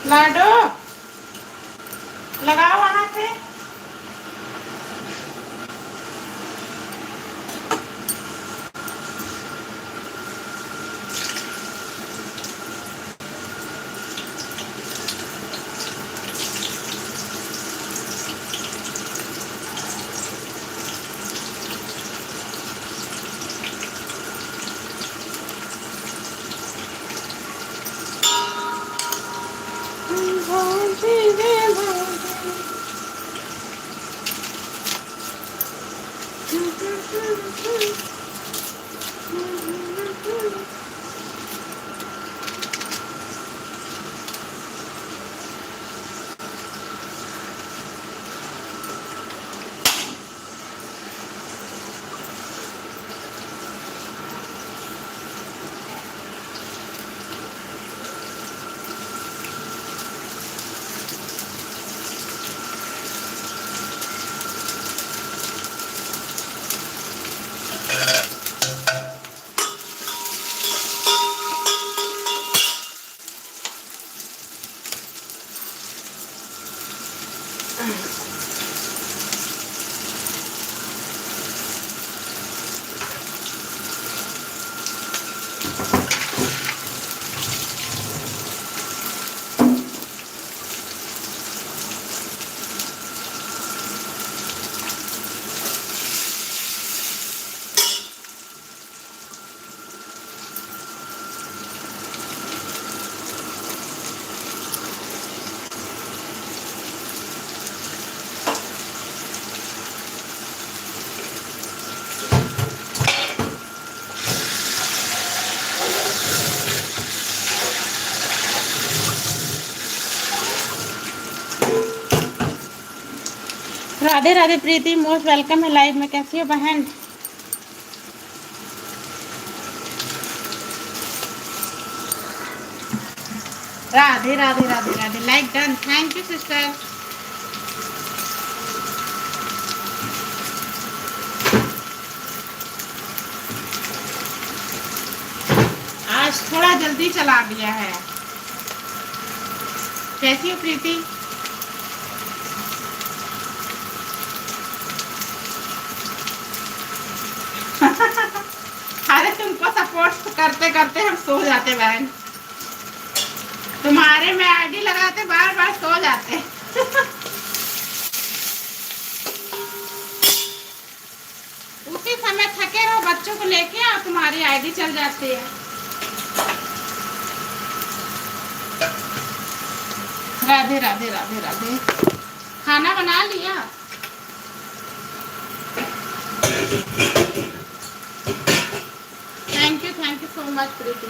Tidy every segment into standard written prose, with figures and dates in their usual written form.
लाडो लगाओ वहां से। राधे राधे प्रीति, मोस्ट वेलकम है लाइव में। कैसी हो बहन? Radhe Radhe Radhe Radhe. Like done, thank you sister. आज थोड़ा जल्दी चला दिया है। कैसी हो प्रीति? अरे तुमको सपोर्ट करते करते हम सो जाते बहन। तुम्हारे में आईडी लगाते बार बार सो जाते। उसी समय थके रहो, बच्चों को लेके और तुम्हारी आईडी चल जाती है। राधे राधे राधे राधे। खाना बना लिया? थैंक यू सो मच प्रीति।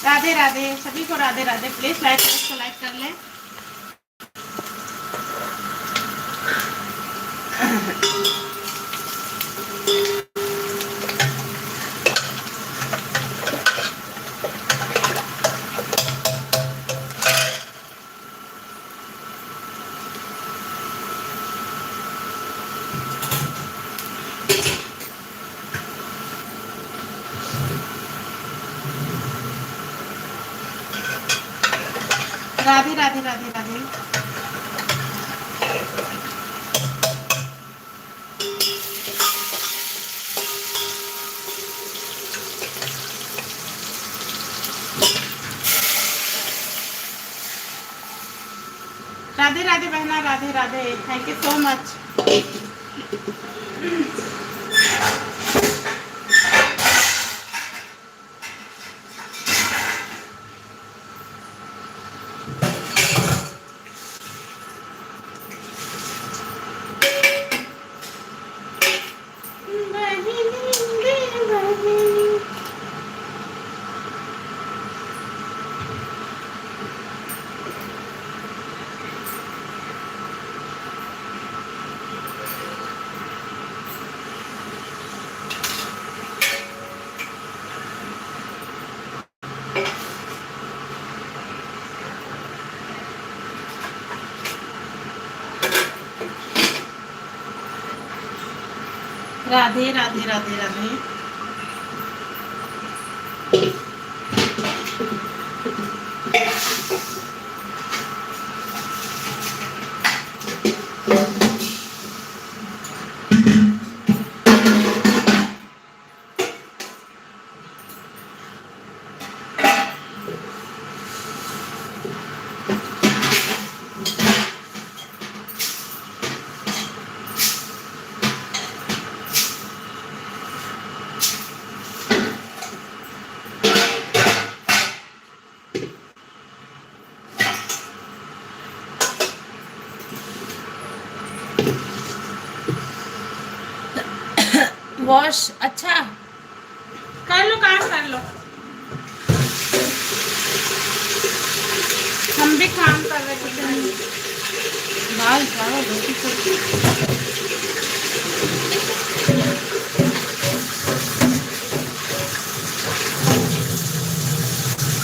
राधे राधे सभी को, राधे राधे। प्लीज लाइक कर लें। राधे राधे राधे राधे। राधे राधे बहना, Radhe Radhe. Thank you so much. Radhe Radhe Radhe Radhe. Wash अच्छा कर लो, काम कर लो। हम भी काम कर रहे थे। दाल चावल रोटी सब्जी।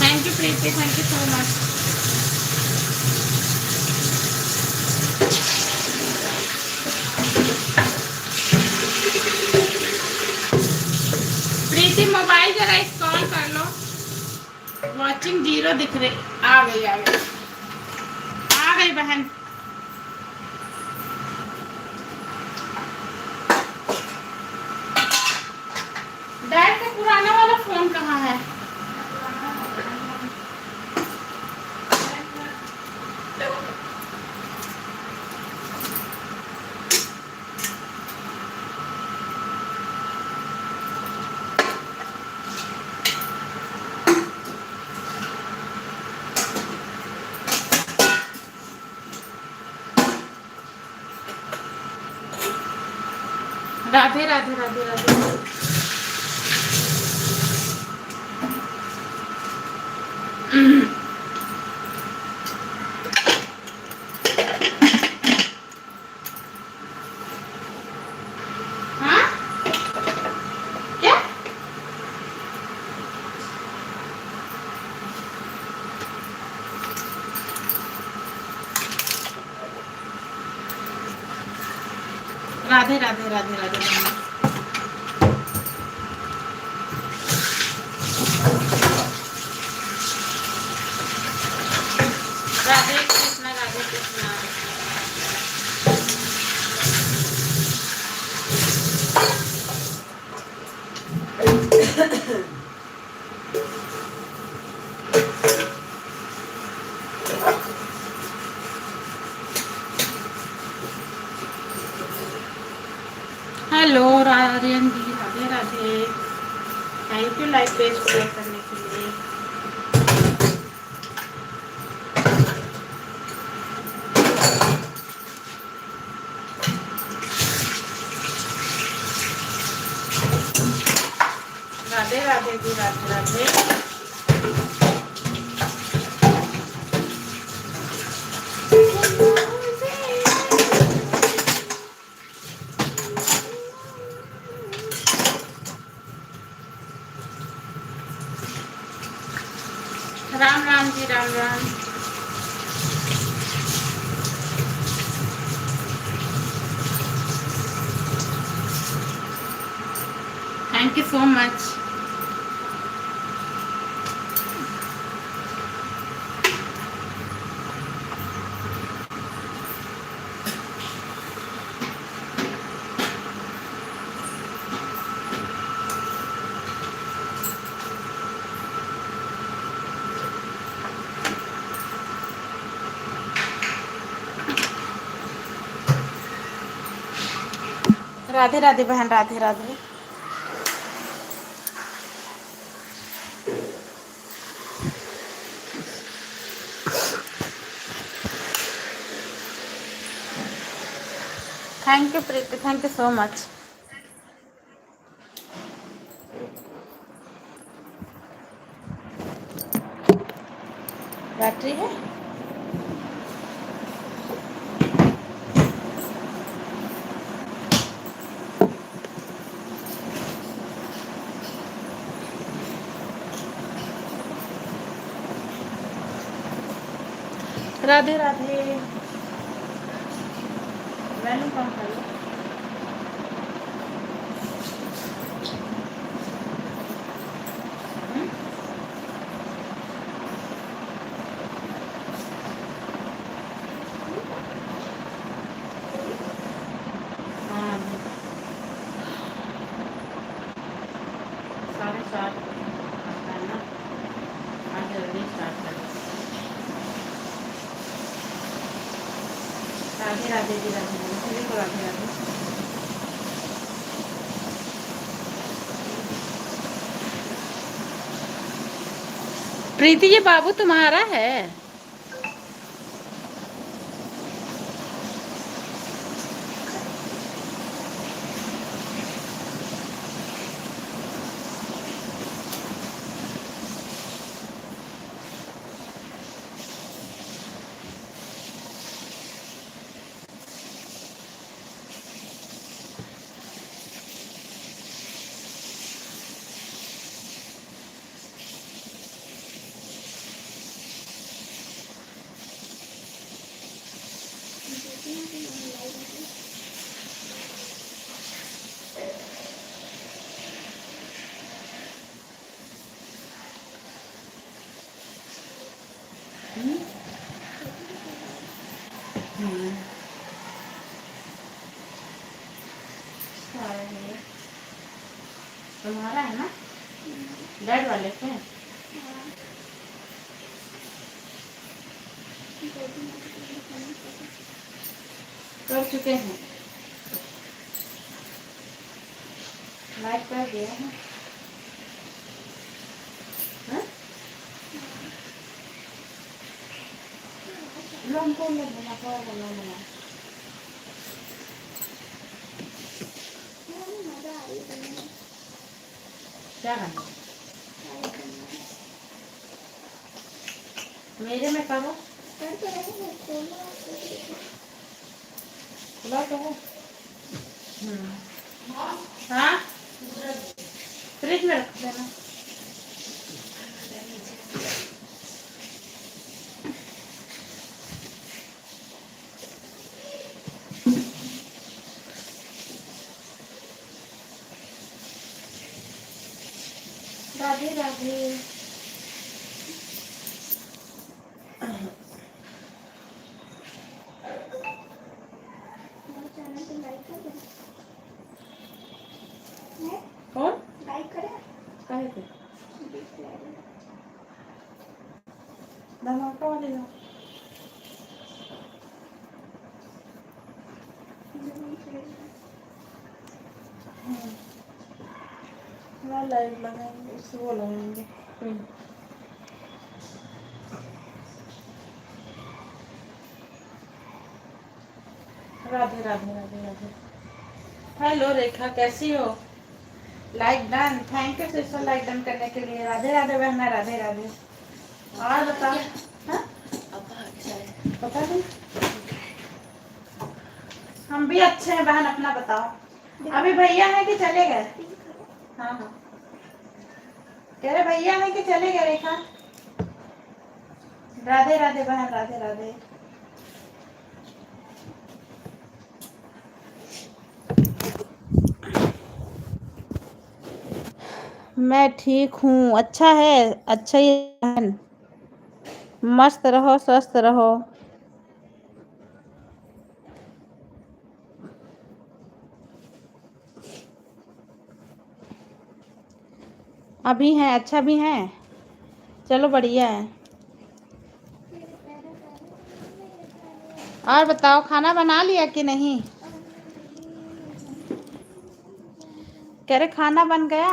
Thank you Preeti, thank you so much. Preeti mobile जरा इंस्टॉल कर लो। वॉचिंग 0 दिख रही। आ गई आ गई आ गई बहन। डैड का पुराना वाला फोन कहाँ है? राधे राधे राधे राधे। हाँ क्या? Radhe Radhe Radhe Radhe. Radhe Krishna Radhe Krishna. Hello Aryan ji, Radhe Radhe. Thank you like page share करने के लिए। Radhe Radhe ji, Radhe Radhe. Ram Ram ji, Ram Ram. Thank you so much. Radhe Radhe बहन, Radhe Radhe. Thank you Preeti, thank you so much. Battery है? राधे राधे। मैंने कौन खाई? राधे राधे जी, राधे राधे सभी को राधे राधे। प्रीति ये बाबू तुम्हारा है? तुम्हारा है ना, डैड वाले से कर चुके हैं, लाइक कर दिया है। हमको बना क्या करना मेरे में करो खुला तो हो। हाँ फ्रिज में रख देना। राधे राधे। कौन लाइक करे कहे थे धमाका वाले हो। लाइव लगाएंगे उससे वो लगाएंगे। राधे राधे राधे राधे। हेलो रेखा कैसी हो? Like done, thank you sister like done करने के लिए। राधे राधे बहना, राधे राधे। और बता पता नहीं, हम भी अच्छे हैं बहन, अपना बताओ। अभी भैया है कि चले गए? हाँ हाँ कह रहे भैया है कि चले गए रेखा? राधे राधे बहन, राधे राधे। मैं ठीक हूँ। अच्छा है, अच्छा ही बहन, मस्त रहो, स्वस्थ रहो। अभी हैं, अच्छा भी हैं, चलो बढ़िया है। और बताओ खाना बना लिया कि नहीं? कह रहे खाना बन गया।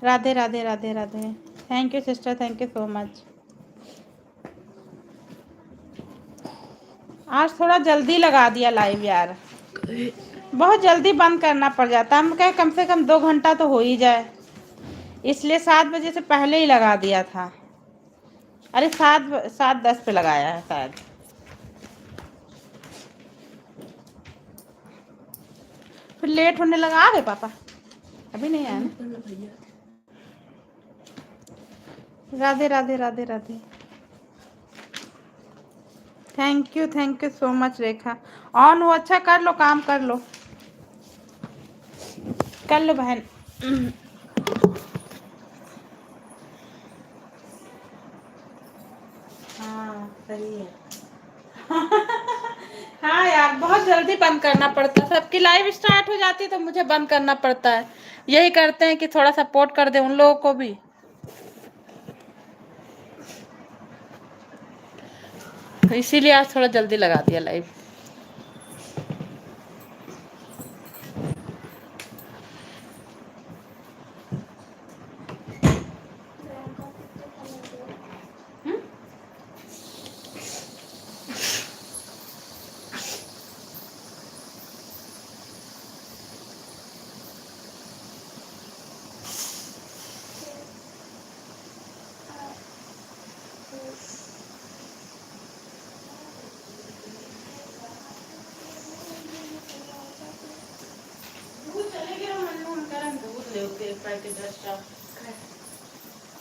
Radhe Radhe Radhe Radhe. Thank you sister, thank you so much. आज थोड़ा जल्दी लगा दिया लाइव यार, बहुत जल्दी बंद करना पड़ जाता है। हम कहे कम से कम 2 घंटा तो हो ही जाए, इसलिए 7 बजे से पहले ही लगा दिया था। अरे 7:10 पे लगाया है शायद। फिर लेट होने लगा। आ गए पापा? अभी नहीं आया ना। Radhe Radhe Radhe Radhe. Thank you so much Rekha. On हो, अच्छा कर लो, काम कर लो, कर लो बहन। हाँ सही है। हाँ यार बहुत जल्दी बंद करना पड़ता है, सबकी लाइव स्टार्ट हो जाती है तो मुझे बंद करना पड़ता है। यही करते हैं कि थोड़ा सपोर्ट कर दे उन लोगों को भी। इसीलिए आज थोड़ा जल्दी लगा दिया लाइव।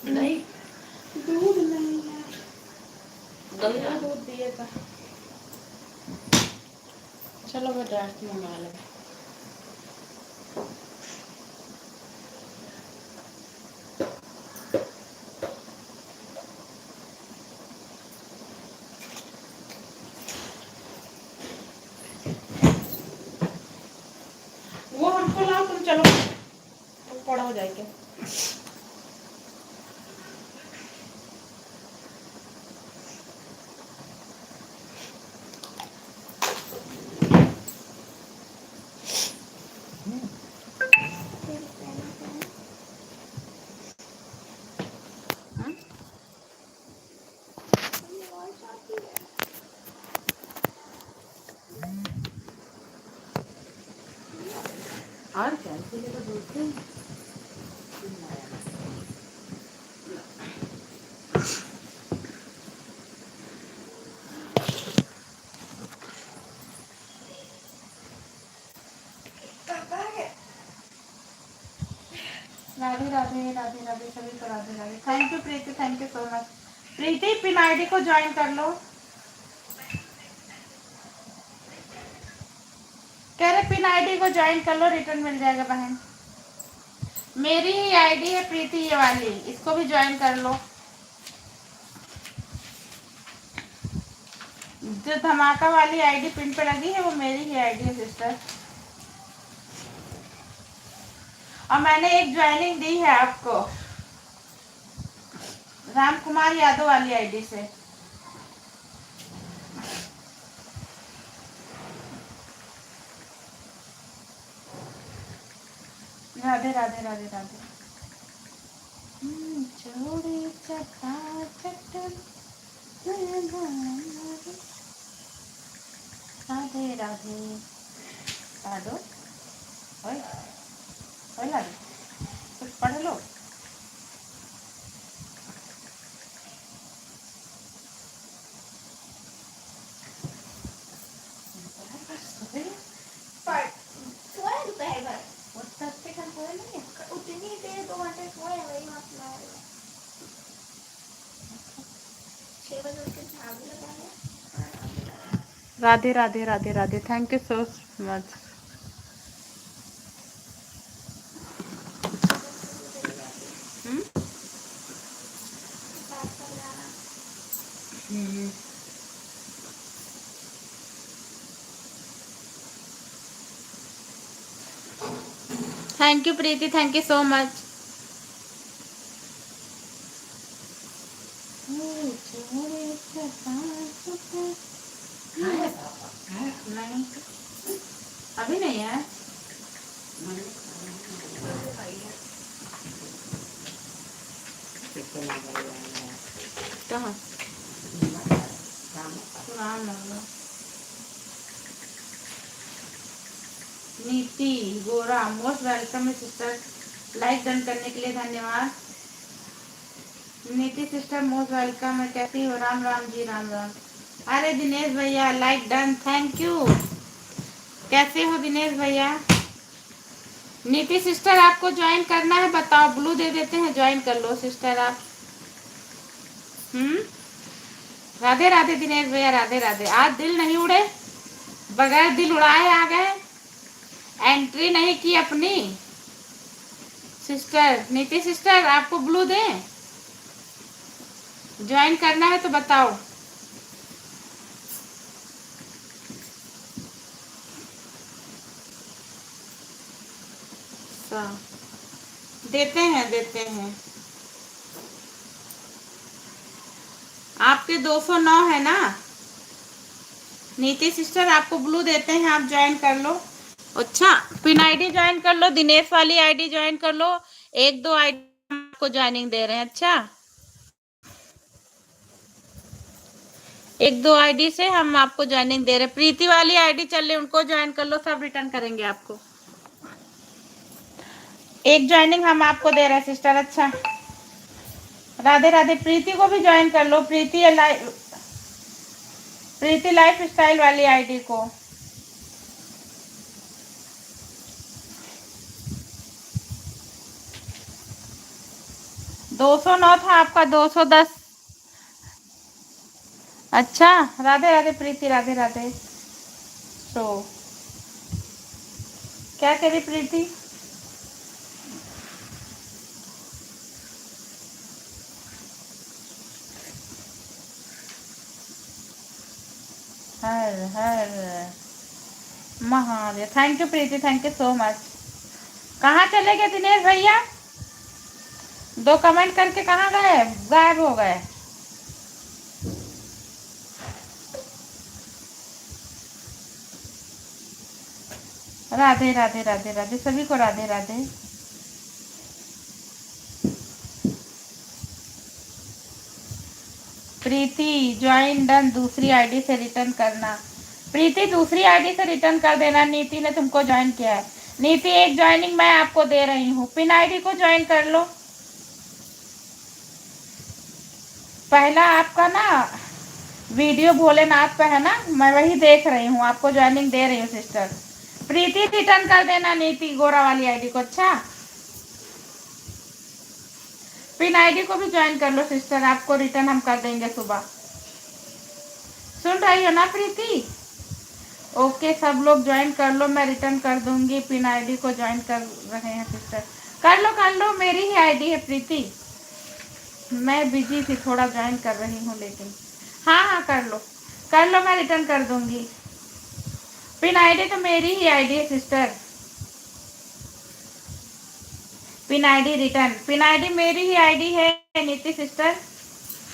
नहीं दूध नहीं है, दूध दिए था। चलो वो ड्राफ्ट मंगा लो। वो हमको लाओ, तुम चलो, तुम बड़ा हो जाएगा। और क्या इसीलिए तो बोलते हैं। राधे राधे राधे राधे सभी को Radhe Radhe. Thank you Preeti, thank you so much. Preeti pin ID को ज्वाइन कर लो। कह रहे पिन आईडी को ज्वाइन कर लो, रिटर्न मिल जाएगा बहन। मेरी ही आईडी है प्रीति ये वाली, इसको भी ज्वाइन कर लो। जो धमाका वाली आईडी पिन पे लगी है वो मेरी ही आईडी है सिस्टर, और मैंने एक ज्वाइनिंग दी है आपको राम कुमार यादव वाली आईडी से। राधे राधे राधे राधे। छोड़ी चटा चटन राधे राधे। लाडो ओए ओए लाडो, कुछ पढ़ लो। उतनी देर 2 घंटे सोए वही मतलब 6 बजे उठ के झाड़ू लगाया। Radhe Radhe Radhe Radhe, thank you so much. Thank you Preeti, thank you so much. नहीं अभी नहीं है। कहाँ नीति गोरा most welcome sister, like done करने के लिए धन्यवाद। नीति सिस्टर मोस्ट वेलकम है। कैसी हो? राम राम जी, राम राम। अरे दिनेश भैया लाइक डन, थैंक यू। कैसे हो दिनेश भैया? नीति सिस्टर आपको ज्वाइन करना है बताओ, ब्लू दे देते हैं, ज्वाइन कर लो सिस्टर आप। राधे राधे दिनेश भैया, राधे राधे। आज दिल नहीं उड़े, बगैर दिल उड़ाए आ गए, एंट्री नहीं की अपनी। सिस्टर नीति सिस्टर आपको ब्लू दें, ज्वाइन करना है तो बताओ। देते हैं देते हैं। आपके 209 है ना, नीति सिस्टर आपको ब्लू देते हैं, आप ज्वाइन कर लो। अच्छा, पिन आईडी ज्वाइन कर लो, दिनेश वाली आईडी ज्वाइन कर लो। एक दो आईडी आपको ज्वाइनिंग दे रहे हैं। अच्छा, एक दो आईडी से हम आपको ज्वाइनिंग दे रहे हैं। प्रीति वाली आईडी चल रही, उनको ज्वाइन कर लो, सब रिटर्न करेंगे आपको। एक ज्वाइनिंग हम आपको दे रहे हैं सिस्टर। अच्छा, राधे राधे। प्रीति को भी ज्वाइन कर लो, प्रीति लाइफ स्टाइल वाली आईडी को। दो 209 था आपका, 210। अच्छा, राधे राधे प्रीति, राधे राधे। तो क्या करी प्रीति? हर हर Mahadev. Thank you Preeti, thank you so much. कहाँ चले गए दिनेश भैया? दो कमेंट करके कहाँ गए? गायब हो गए। राधे राधे राधे राधे, सभी को राधे राधे। प्रीति ज्वाइन डन, दूसरी आईडी से रिटर्न करना। प्रीति दूसरी आईडी से रिटर्न कर देना, नीति ने तुमको ज्वाइन किया है। नीति एक ज्वाइनिंग मैं आपको दे रही हूँ, पिन आईडी को ज्वाइन कर लो। पहला आपका ना वीडियो भोलेनाथ पे है ना, मैं वही देख रही हूँ, आपको ज्वाइनिंग दे रही हूँ सिस्टर। प्रीति रिटर्न कर देना नीति गोरा वाली आईडी को। अच्छा, पिन आईडी को भी ज्वाइन कर लो सिस्टर, आपको रिटर्न हम कर देंगे सुबह। सुन रही हो ना प्रीति? ओके, सब लोग ज्वाइन कर लो, मैं रिटर्न कर दूंगी। पिन आईडी को ज्वाइन कर रहे हैं सिस्टर, कर लो, मेरी ही आईडी है प्रीति। मैं बिजी थी थोड़ा, ज्वाइन कर रही हूँ लेकिन। हाँ, कर लो, मैं रिटर्न कर दूंगी। पिन आईडी तो मेरी ही आईडी है sister. Pin ID return, pin ID मेरी ही आईडी है नीति सिस्टर,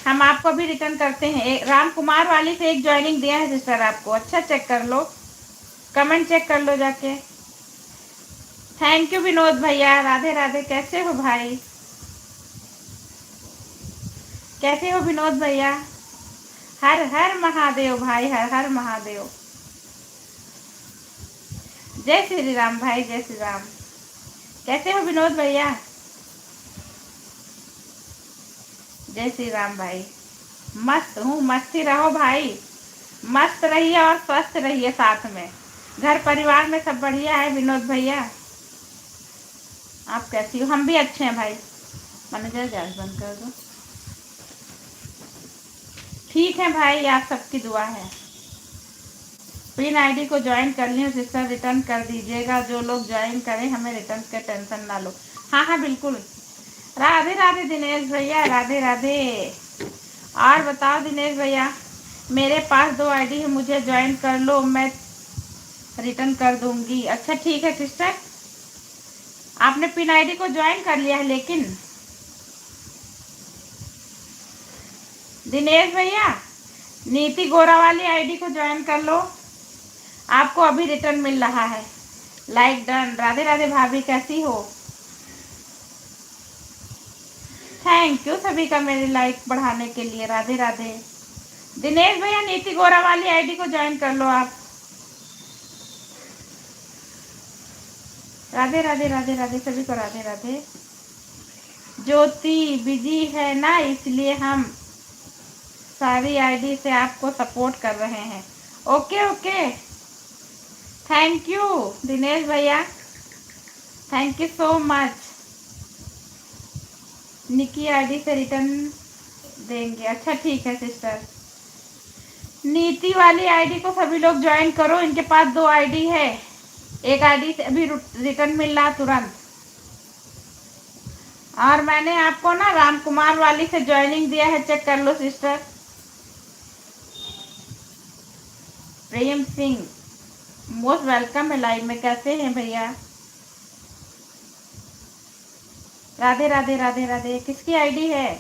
हम आपको भी रिटर्न करते हैं। राम कुमार वाली से एक ज्वाइनिंग दिया है सिस्टर आपको। अच्छा, चेक कर लो, कमेंट चेक कर लो जाके। थैंक यू विनोद भैया, राधे राधे। कैसे हो भाई? कैसे हो विनोद भैया? हर हर महादेव भाई, हर हर महादेव। जय श्री राम भाई, जय श्री राम। कैसे हो विनोद भैया? जय श्री राम भाई। मस्त हूँ, मस्ती रहो भाई, मस्त रहिए और स्वस्थ रहिए साथ में। घर परिवार में सब बढ़िया है विनोद भैया? आप कैसी हो? हम भी अच्छे हैं भाई। मैनेजर गैस बंद कर दो। ठीक है भाई, आप सबकी दुआ है। पिन आईडी को ज्वाइन कर लियो सिस्टर, रिटर्न कर दीजिएगा। जो लोग ज्वाइन करें, हमें रिटर्न के टेंशन ना लो। हाँ, बिल्कुल। राधे राधे दिनेश भैया, राधे राधे। और बताओ दिनेश भैया, मेरे पास 2 आईडी है, मुझे ज्वाइन कर लो, मैं रिटर्न कर दूंगी। अच्छा, ठीक है सिस्टर, आपने पिन आईडी को ज्वाइन कर लिया है। लेकिन दिनेश भैया, नीति गोरा वाली आईडी को ज्वाइन कर लो, आपको अभी रिटर्न मिल रहा है। Like done. राधे राधे भाभी, कैसी हो? थैंक यू सभी का मेरे लाइक बढ़ाने के लिए, राधे राधे। दिनेश भैया, नीति गोरा वाली आईडी को ज्वाइन कर लो आप। राधे राधे राधे राधे, सभी को राधे राधे। ज्योति बिजी है ना, इसलिए हम सारी आईडी से आपको सपोर्ट कर रहे हैं। ओके, थैंक यू दिनेश भैया, थैंक यू सो मच। निकी आईडी से रिटर्न देंगे। अच्छा, ठीक है सिस्टर। नीति वाली आईडी को सभी लोग ज्वाइन करो, इनके पास 2 आईडी है, एक आईडी से अभी रिटर्न मिल रहा तुरंत। और मैंने आपको ना राम कुमार वाली से ज्वाइनिंग दिया है, चेक कर लो sister. Prem Singh, most welcome है लाइव में। कैसे हैं भैया? राधे राधे राधे राधे। किसकी आईडी है?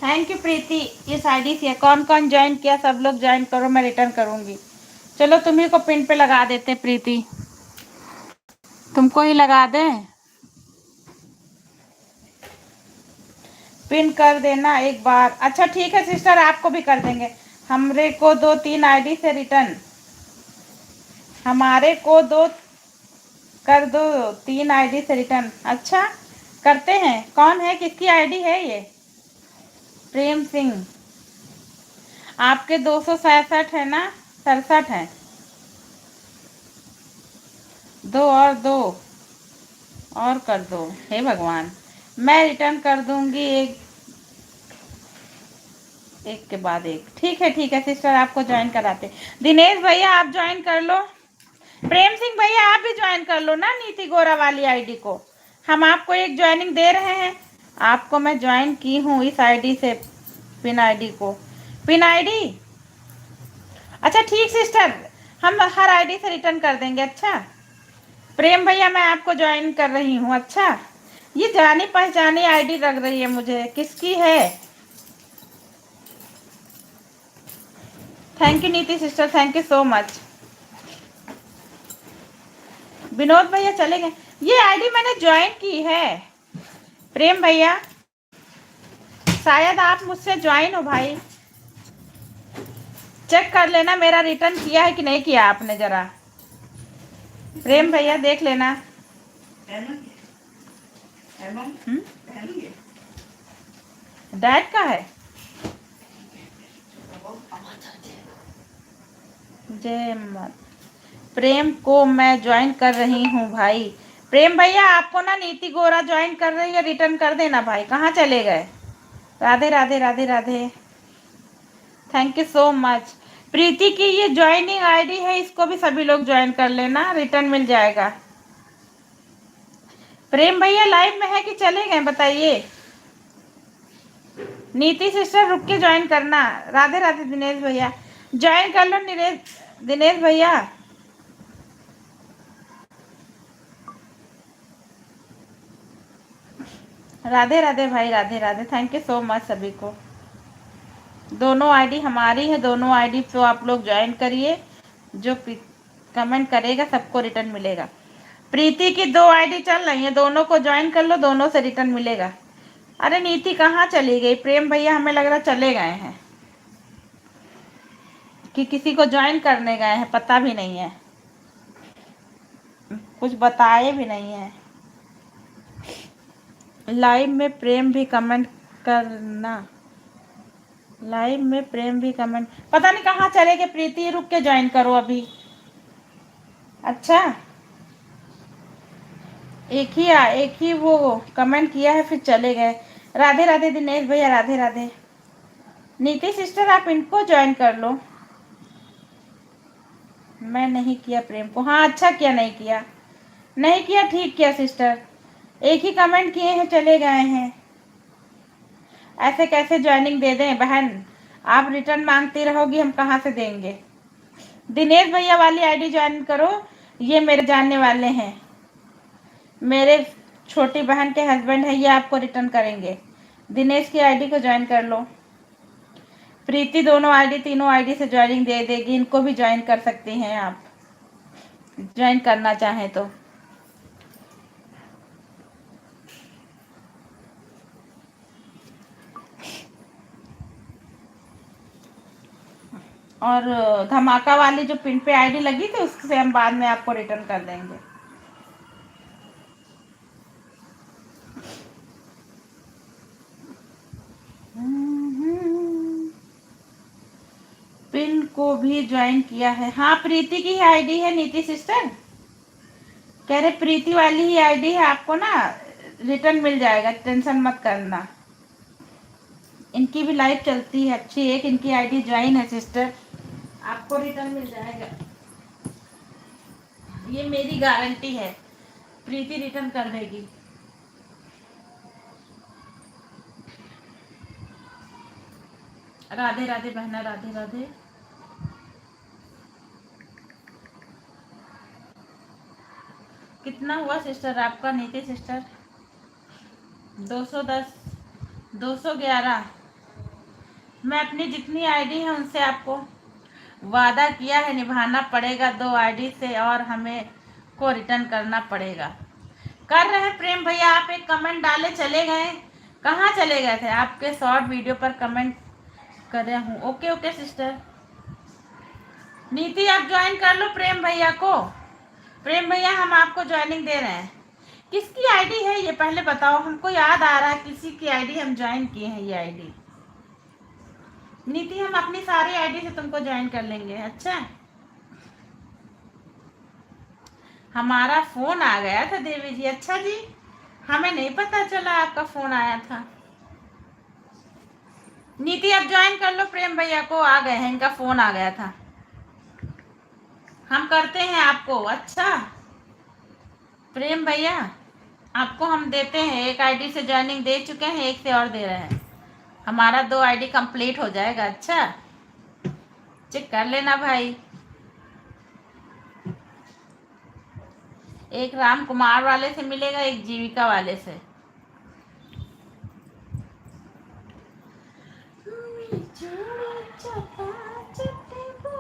थैंक यू प्रीति। इस आईडी से कौन कौन ज्वाइन किया, सब लोग ज्वाइन करो, मैं रिटर्न करूंगी। चलो तुम्ही को पिन पे लगा देते प्रीति, तुमको ही लगा दें, पिन कर देना एक बार। अच्छा ठीक है सिस्टर, आपको भी कर देंगे। हमरे को 2-3 आईडी से रिटर्न, हमारे को दो कर दो 3 आईडी से रिटर्न। अच्छा करते हैं। कौन है, किसकी आईडी है ये? प्रेम सिंह। आपके 267 है ना, 67 है। दो और कर दो, हे भगवान। मैं रिटर्न कर दूंगी एक एक के बाद एक। ठीक है सिस्टर, आपको ज्वाइन कराते। दिनेश भैया आप ज्वाइन कर लो, प्रेम सिंह भैया आप भी ज्वाइन कर लो ना नीति गोरा वाली आईडी को। हम आपको एक ज्वाइनिंग दे रहे हैं, आपको मैं ज्वाइन की हूँ इस आईडी से, पिन आईडी को, पिन आईडी। अच्छा ठीक सिस्टर, हम हर आईडी से रिटर्न कर देंगे। अच्छा प्रेम भैया मैं आपको ज्वाइन कर रही हूँ। अच्छा ये जानी पहचानी आईडी लग रही है मुझे, किसकी है? थैंक यू नीति sister, thank you so much. Vinod भैया चले गए, ये आईडी मैंने ज्वाइन की है। प्रेम भैया शायद आप मुझसे ज्वाइन हो भाई, चेक कर लेना मेरा रिटर्न किया है कि नहीं किया आपने जरा। प्रेम भैया देख लेना। डैड का है। जय मत। प्रेम को मैं ज्वाइन कर रही हूँ भाई। प्रेम भैया आपको ना नीति गोरा ज्वाइन कर रही है, रिटर्न कर देना भाई। कहाँ चले गए? Radhe Radhe Radhe Radhe, thank you so much. Preeti की ये ज्वाइनिंग आईडी है, इसको भी सभी लोग ज्वाइन कर लेना, रिटर्न मिल जाएगा। प्रेम भैया लाइव में है कि चले गए बताइए। नीति सिस्टर रुक के ज्वाइन करना। राधे राधे दिनेश भैया ज्वाइन कर लो। दिनेश भैया राधे राधे भाई, Radhe Radhe, thank you so much सभी को। दोनों आईडी हमारी है, दोनों आईडी तो आप लोग ज्वाइन करिए, जो कमेंट करेगा सबको रिटर्न मिलेगा। प्रीति की 2 आईडी चल रही है, दोनों को ज्वाइन कर लो, दोनों से रिटर्न मिलेगा। अरे नीति कहाँ चली गई? प्रेम भैया हमें लग रहा चले गए हैं कि किसी को ज्वाइन करने गए हैं, पता भी नहीं है, कुछ बताए भी नहीं है। लाइव में प्रेम भी कमेंट करना, लाइव में प्रेम भी कमेंट, पता नहीं कहाँ चले गए। प्रीति रुक के ज्वाइन करो अभी। अच्छा एक ही वो कमेंट किया है फिर चले गए। राधे राधे दिनेश भैया, राधे राधे। नीति सिस्टर आप इनको ज्वाइन कर लो। मैं नहीं किया प्रेम को, हाँ अच्छा किया, नहीं किया ठीक किया सिस्टर। एक ही कमेंट किए हैं चले गए हैं, ऐसे कैसे ज्वाइनिंग दे दें बहन? आप रिटर्न मांगती रहोगी, हम कहाँ से देंगे? दिनेश भैया वाली आईडी ज्वाइन करो, ये मेरे जानने वाले हैं, मेरे छोटी बहन के हस्बैंड है, ये आपको रिटर्न करेंगे। दिनेश की आईडी को ज्वाइन कर लो। प्रीति दोनों आईडी, तीनों आईडी से ज्वाइनिंग दे देगी, इनको भी ज्वाइन कर सकती हैं आप, ज्वाइन करना चाहें तो। और धमाका वाली जो पिन पे आईडी लगी थी उससे हम बाद में आपको रिटर्न कर देंगे। पिन को भी ज्वाइन किया है, हाँ प्रीति की ही आईडी है नीति सिस्टर, कह रहे प्रीति वाली ही आईडी है, आपको ना रिटर्न मिल जाएगा, टेंशन मत करना। इनकी भी लाइफ चलती है अच्छी, एक इनकी आईडी ज्वाइन है सिस्टर, आपको रिटर्न मिल जाएगा, ये मेरी गारंटी है, प्रीति रिटर्न कर देगी। राधे राधे बहना, राधे राधे। कितना हुआ सिस्टर आपका नीति सिस्टर? 210, 211, मैं अपनी जितनी आईडी है उनसे आपको वादा किया है निभाना पड़ेगा, 2 आईडी से, और हमें को रिटर्न करना पड़ेगा। कर रहे हैं प्रेम भैया। आप एक कमेंट डाले चले गए, कहाँ चले गए थे? आपके शॉर्ट वीडियो पर कमेंट कर रहा हूँ। Okay okay sister. नीति आप ज्वाइन कर लो प्रेम भैया को। प्रेम भैया हम आपको ज्वाइनिंग दे रहे हैं। किसकी आईडी है ये पहले बताओ, हमको याद आ रहा है किसी की आईडी हम ज्वाइन किए हैं ये आईडी। नीति हम अपनी सारी आईडी से तुमको ज्वाइन कर लेंगे। अच्छा, हमारा फोन आ गया था देवी जी। अच्छा जी, हमें नहीं पता चला आपका फोन आया था। नीति अब ज्वाइन कर लो प्रेम भैया को, आ गए हैं, इनका फोन आ गया था। हम करते हैं आपको। अच्छा प्रेम भैया, आपको हम देते हैं, एक आईडी से ज्वाइनिंग दे चुके हैं, एक से और दे रहे हैं, हमारा 2 आईडी कंप्लीट हो जाएगा। अच्छा, चेक कर लेना भाई। एक राम कुमार वाले से मिलेगा, एक जीविका वाले से।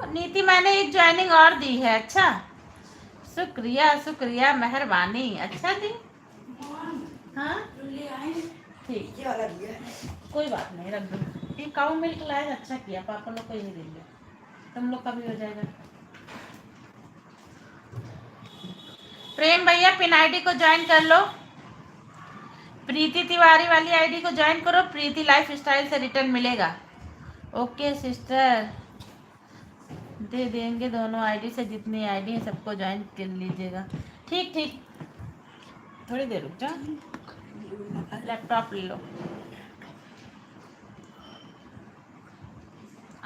नीति मैंने एक ज्वाइनिंग और दी है। अच्छा, शुक्रिया शुक्रिया, मेहरबानी। अच्छा जी, हाँ ठीक, कोई बात नहीं, रख दो। ये काऊ मिल्क लाए, अच्छा किया, पापा लोग को यही देंगे, तुम लोग का भी हो जाएगा। प्रेम भैया पिन आईडी को ज्वाइन कर लो। प्रीति तिवारी वाली आईडी को ज्वाइन करो, प्रीति लाइफ स्टाइल से रिटर्न मिलेगा। ओके सिस्टर, दे देंगे दोनों आईडी से, जितनी आईडी है सबको ज्वाइन कर लीजिएगा। ठीक ठीक, थोड़ी देर रुक जा, लैपटॉप ले लो।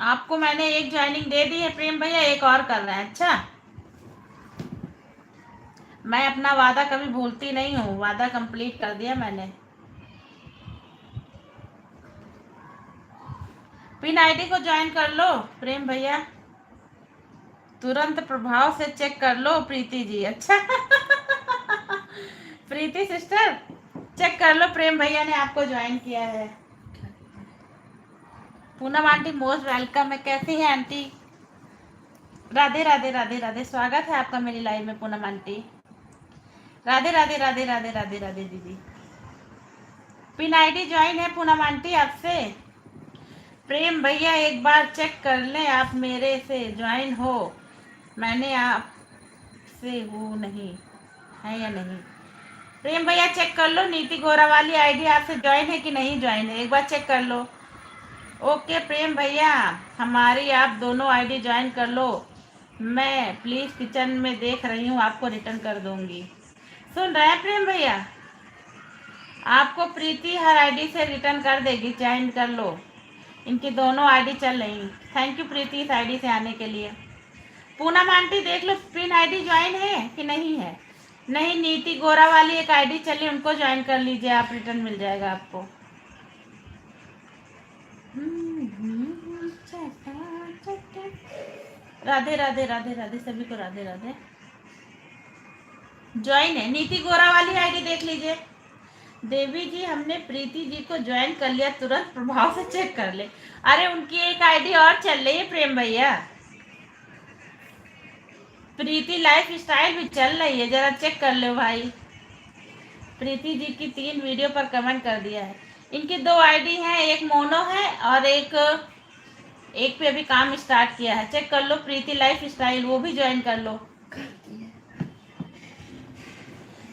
आपको मैंने एक ज्वाइनिंग दे दी है प्रेम भैया, एक और कर रहे हैं। अच्छा, मैं अपना वादा कभी भूलती नहीं हूँ, वादा कंप्लीट कर दिया मैंने। पिन आईडी को ज्वाइन कर लो प्रेम भैया, तुरंत प्रभाव से चेक कर लो प्रीति जी। अच्छा प्रीति सिस्टर चेक कर लो, प्रेम भैया ने आपको ज्वाइन किया है। पूनम आंटी मोस्ट वेलकम है। कैसी है आंटी? राधे राधे राधे राधे, स्वागत है आपका मेरी लाइव में पूनम आंटी। राधे राधे राधे राधे राधे राधे दीदी। पिन आईडी ज्वाइन है पूनम आंटी आपसे। प्रेम भैया एक बार चेक कर लें, आप मेरे से ज्वाइन हो, मैंने आपसे वो नहीं है या नहीं। प्रेम भैया चेक कर लो, नीति गोरा वाली आईडी आपसे ज्वाइन है कि नहीं ज्वाइन है, एक बार चेक कर लो। ओके प्रेम भैया, हमारी आप दोनों आईडी ज्वाइन कर लो, मैं प्लीज़ किचन में देख रही हूँ, आपको रिटर्न कर दूंगी। सुन रहे हैं प्रेम भैया? आपको प्रीति हर आईडी से रिटर्न कर देगी, ज्वाइन कर लो, इनकी दोनों आईडी चल रही। थैंक यू प्रीति इस आईडी से आने के लिए। पूनम आंटी देख लो पिन आईडी ज्वाइन है कि नहीं है। नहीं, नीति गोरा वाली एक आईडी चली, उनको ज्वाइन कर लीजिए आप, रिटर्न मिल जाएगा आपको। राधे राधे राधे राधे सभी को, राधे राधे। ज्वाइन है, नीति गोरा वाली आईडी देख लीजिए। देवी जी हमने प्रीति जी को ज्वाइन कर लिया, तुरंत प्रभाव से चेक कर ले। अरे उनकी एक आईडी और चल रही है प्रेम भैया, प्रीति लाइफ स्टाइल भी चल रही है, जरा चेक कर लो भाई। प्रीति जी की 3 वीडियो पर कमेंट कर दिया है। इनकी 2 आईडी हैं, एक मोनो है और एक पे अभी काम स्टार्ट किया है। चेक कर लो प्रीति लाइफ स्टाइल, वो भी ज्वाइन कर लो।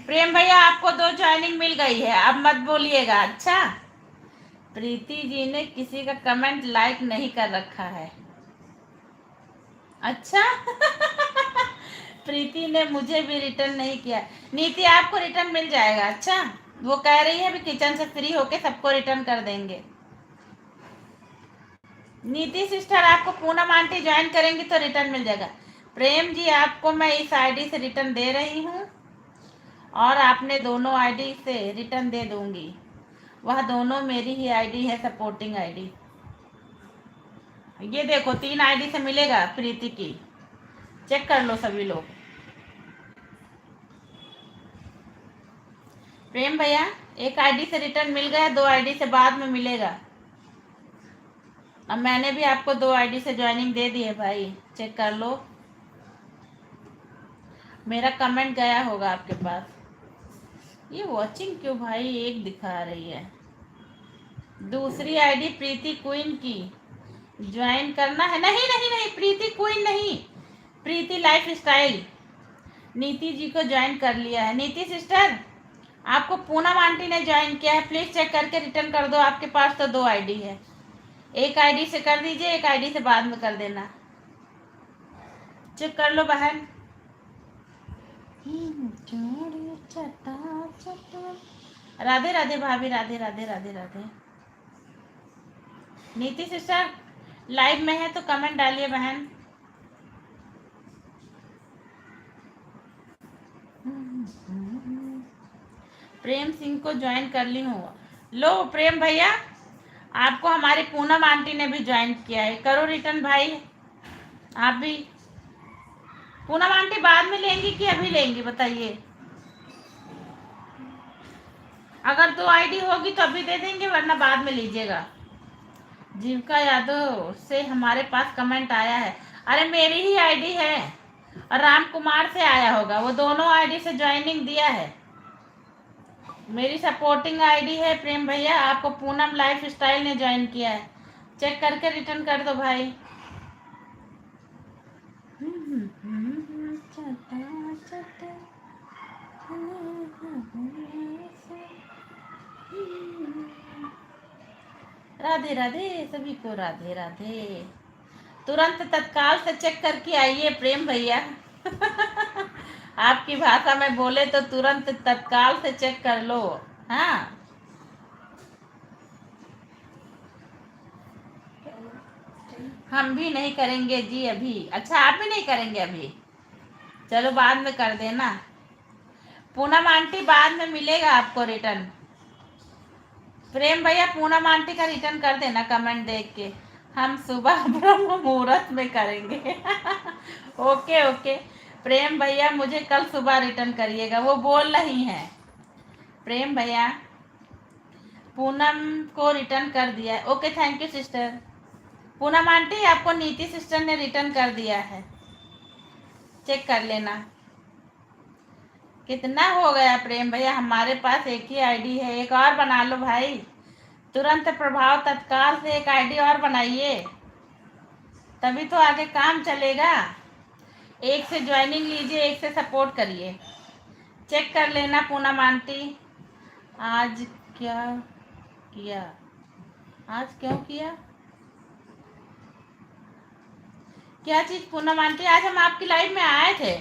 प्रेम भैया आपको 2 ज्वाइनिंग मिल गई है, अब मत बोलिएगा। अच्छा, प्रीति जी ने किसी का कमेंट लाइक नहीं कर रखा है। अच्छा प्रीति ने मुझे भी रिटर्न नहीं किया। नीति आपको रिटर्न मिल जाएगा। अच्छा, वो कह रही है अभी किचन से फ्री होके सबको रिटर्न कर देंगे। नीति सिस्टर आपको पूनम आंटी ज्वाइन करेंगी तो रिटर्न मिल जाएगा। प्रेम जी आपको मैं इस आईडी से रिटर्न दे रही हूँ और आपने दोनों आईडी से रिटर्न दे दूंगी, वह दोनों मेरी ही आईडी है, सपोर्टिंग आईडी। ये देखो 3 आईडी से मिलेगा प्रीति की, चेक कर लो सभी लोग। प्रेम भैया एक आईडी से रिटर्न मिल गया, 2 आईडी से बाद में मिलेगा। अब मैंने भी आपको 2 आईडी से ज्वाइनिंग दे दी है भाई, चेक कर लो। मेरा कमेंट गया होगा आपके पास। ये वॉचिंग क्यों भाई एक दिखा रही है? दूसरी आईडी प्रीति क्वीन की ज्वाइन करना है। नहीं नहीं नहीं, प्रीति क्वीन नहीं, प्रीति लाइफ स्टाइल। नीति जी को ज्वाइन कर लिया है। नीति सिस्टर, आपको पूनम आंटी ने ज्वाइन किया है, प्लीज चेक करके रिटर्न कर दो। आपके पास तो 2 आईडी है, एक आईडी से कर दीजिए, एक आईडी से बाद में कर देना। चेक कर लो बहन। राधे राधे भाभी, राधे राधे राधे राधे। नीति सिस्टर लाइव में है तो कमेंट डालिए बहन। प्रेम सिंह को ज्वाइन कर ली हूँ। लो प्रेम भैया, आपको हमारी पूनम आंटी ने भी ज्वाइन किया है, करो रिटर्न भाई आप भी। पूनम आंटी बाद में लेंगी कि अभी लेंगी बताइए? अगर 2 आईडी होगी तो अभी दे देंगे, वरना बाद में लीजिएगा। जीविका यादव से हमारे पास कमेंट आया है। अरे मेरी ही आईडी है और राम कुमार से आया होगा, वो दोनों आईडी से ज्वाइनिंग दिया है। मेरी सपोर्टिंग आईडी है प्रेम भैया, आपको पूनम लाइफ स्टाइल ने ज्वाइन किया है, चेक करके रिटर्न कर दो भाई। राधे राधे सभी को, राधे राधे। तुरंत तत्काल से चेक करके आइए प्रेम भैया। आपकी भाषा में बोले तो तुरंत तत्काल से चेक कर लो। हाँ, हम भी नहीं करेंगे जी अभी। अच्छा, आप भी नहीं करेंगे अभी? चलो बाद में कर देना। पूनम आंटी बाद में मिलेगा आपको रिटर्न। प्रेम भैया पूनम आंटी का रिटर्न कर देना कमेंट देख के। हम सुबह ब्रह्म मुहूर्त में करेंगे। ओके ओके प्रेम भैया, मुझे कल सुबह रिटर्न करिएगा, वो बोल रही हैं। प्रेम भैया पूनम को रिटर्न कर दिया है। Okay thank you sister. Poonam aunty आपको नीति सिस्टर ने रिटर्न कर दिया है, चेक कर लेना। कितना हो गया प्रेम भैया? हमारे पास एक ही आईडी है, एक और बना लो भाई, तुरंत प्रभाव तत्काल से एक आईडी और बनाइए, तभी तो आगे काम चलेगा। एक से ज्वाइनिंग लीजिए, एक से सपोर्ट करिए। चेक कर लेना पूनम आंटी। आज क्या किया? आज क्यों किया? क्या चीज़ पूनम आंटी? आज हम आपकी लाइव में आए थे,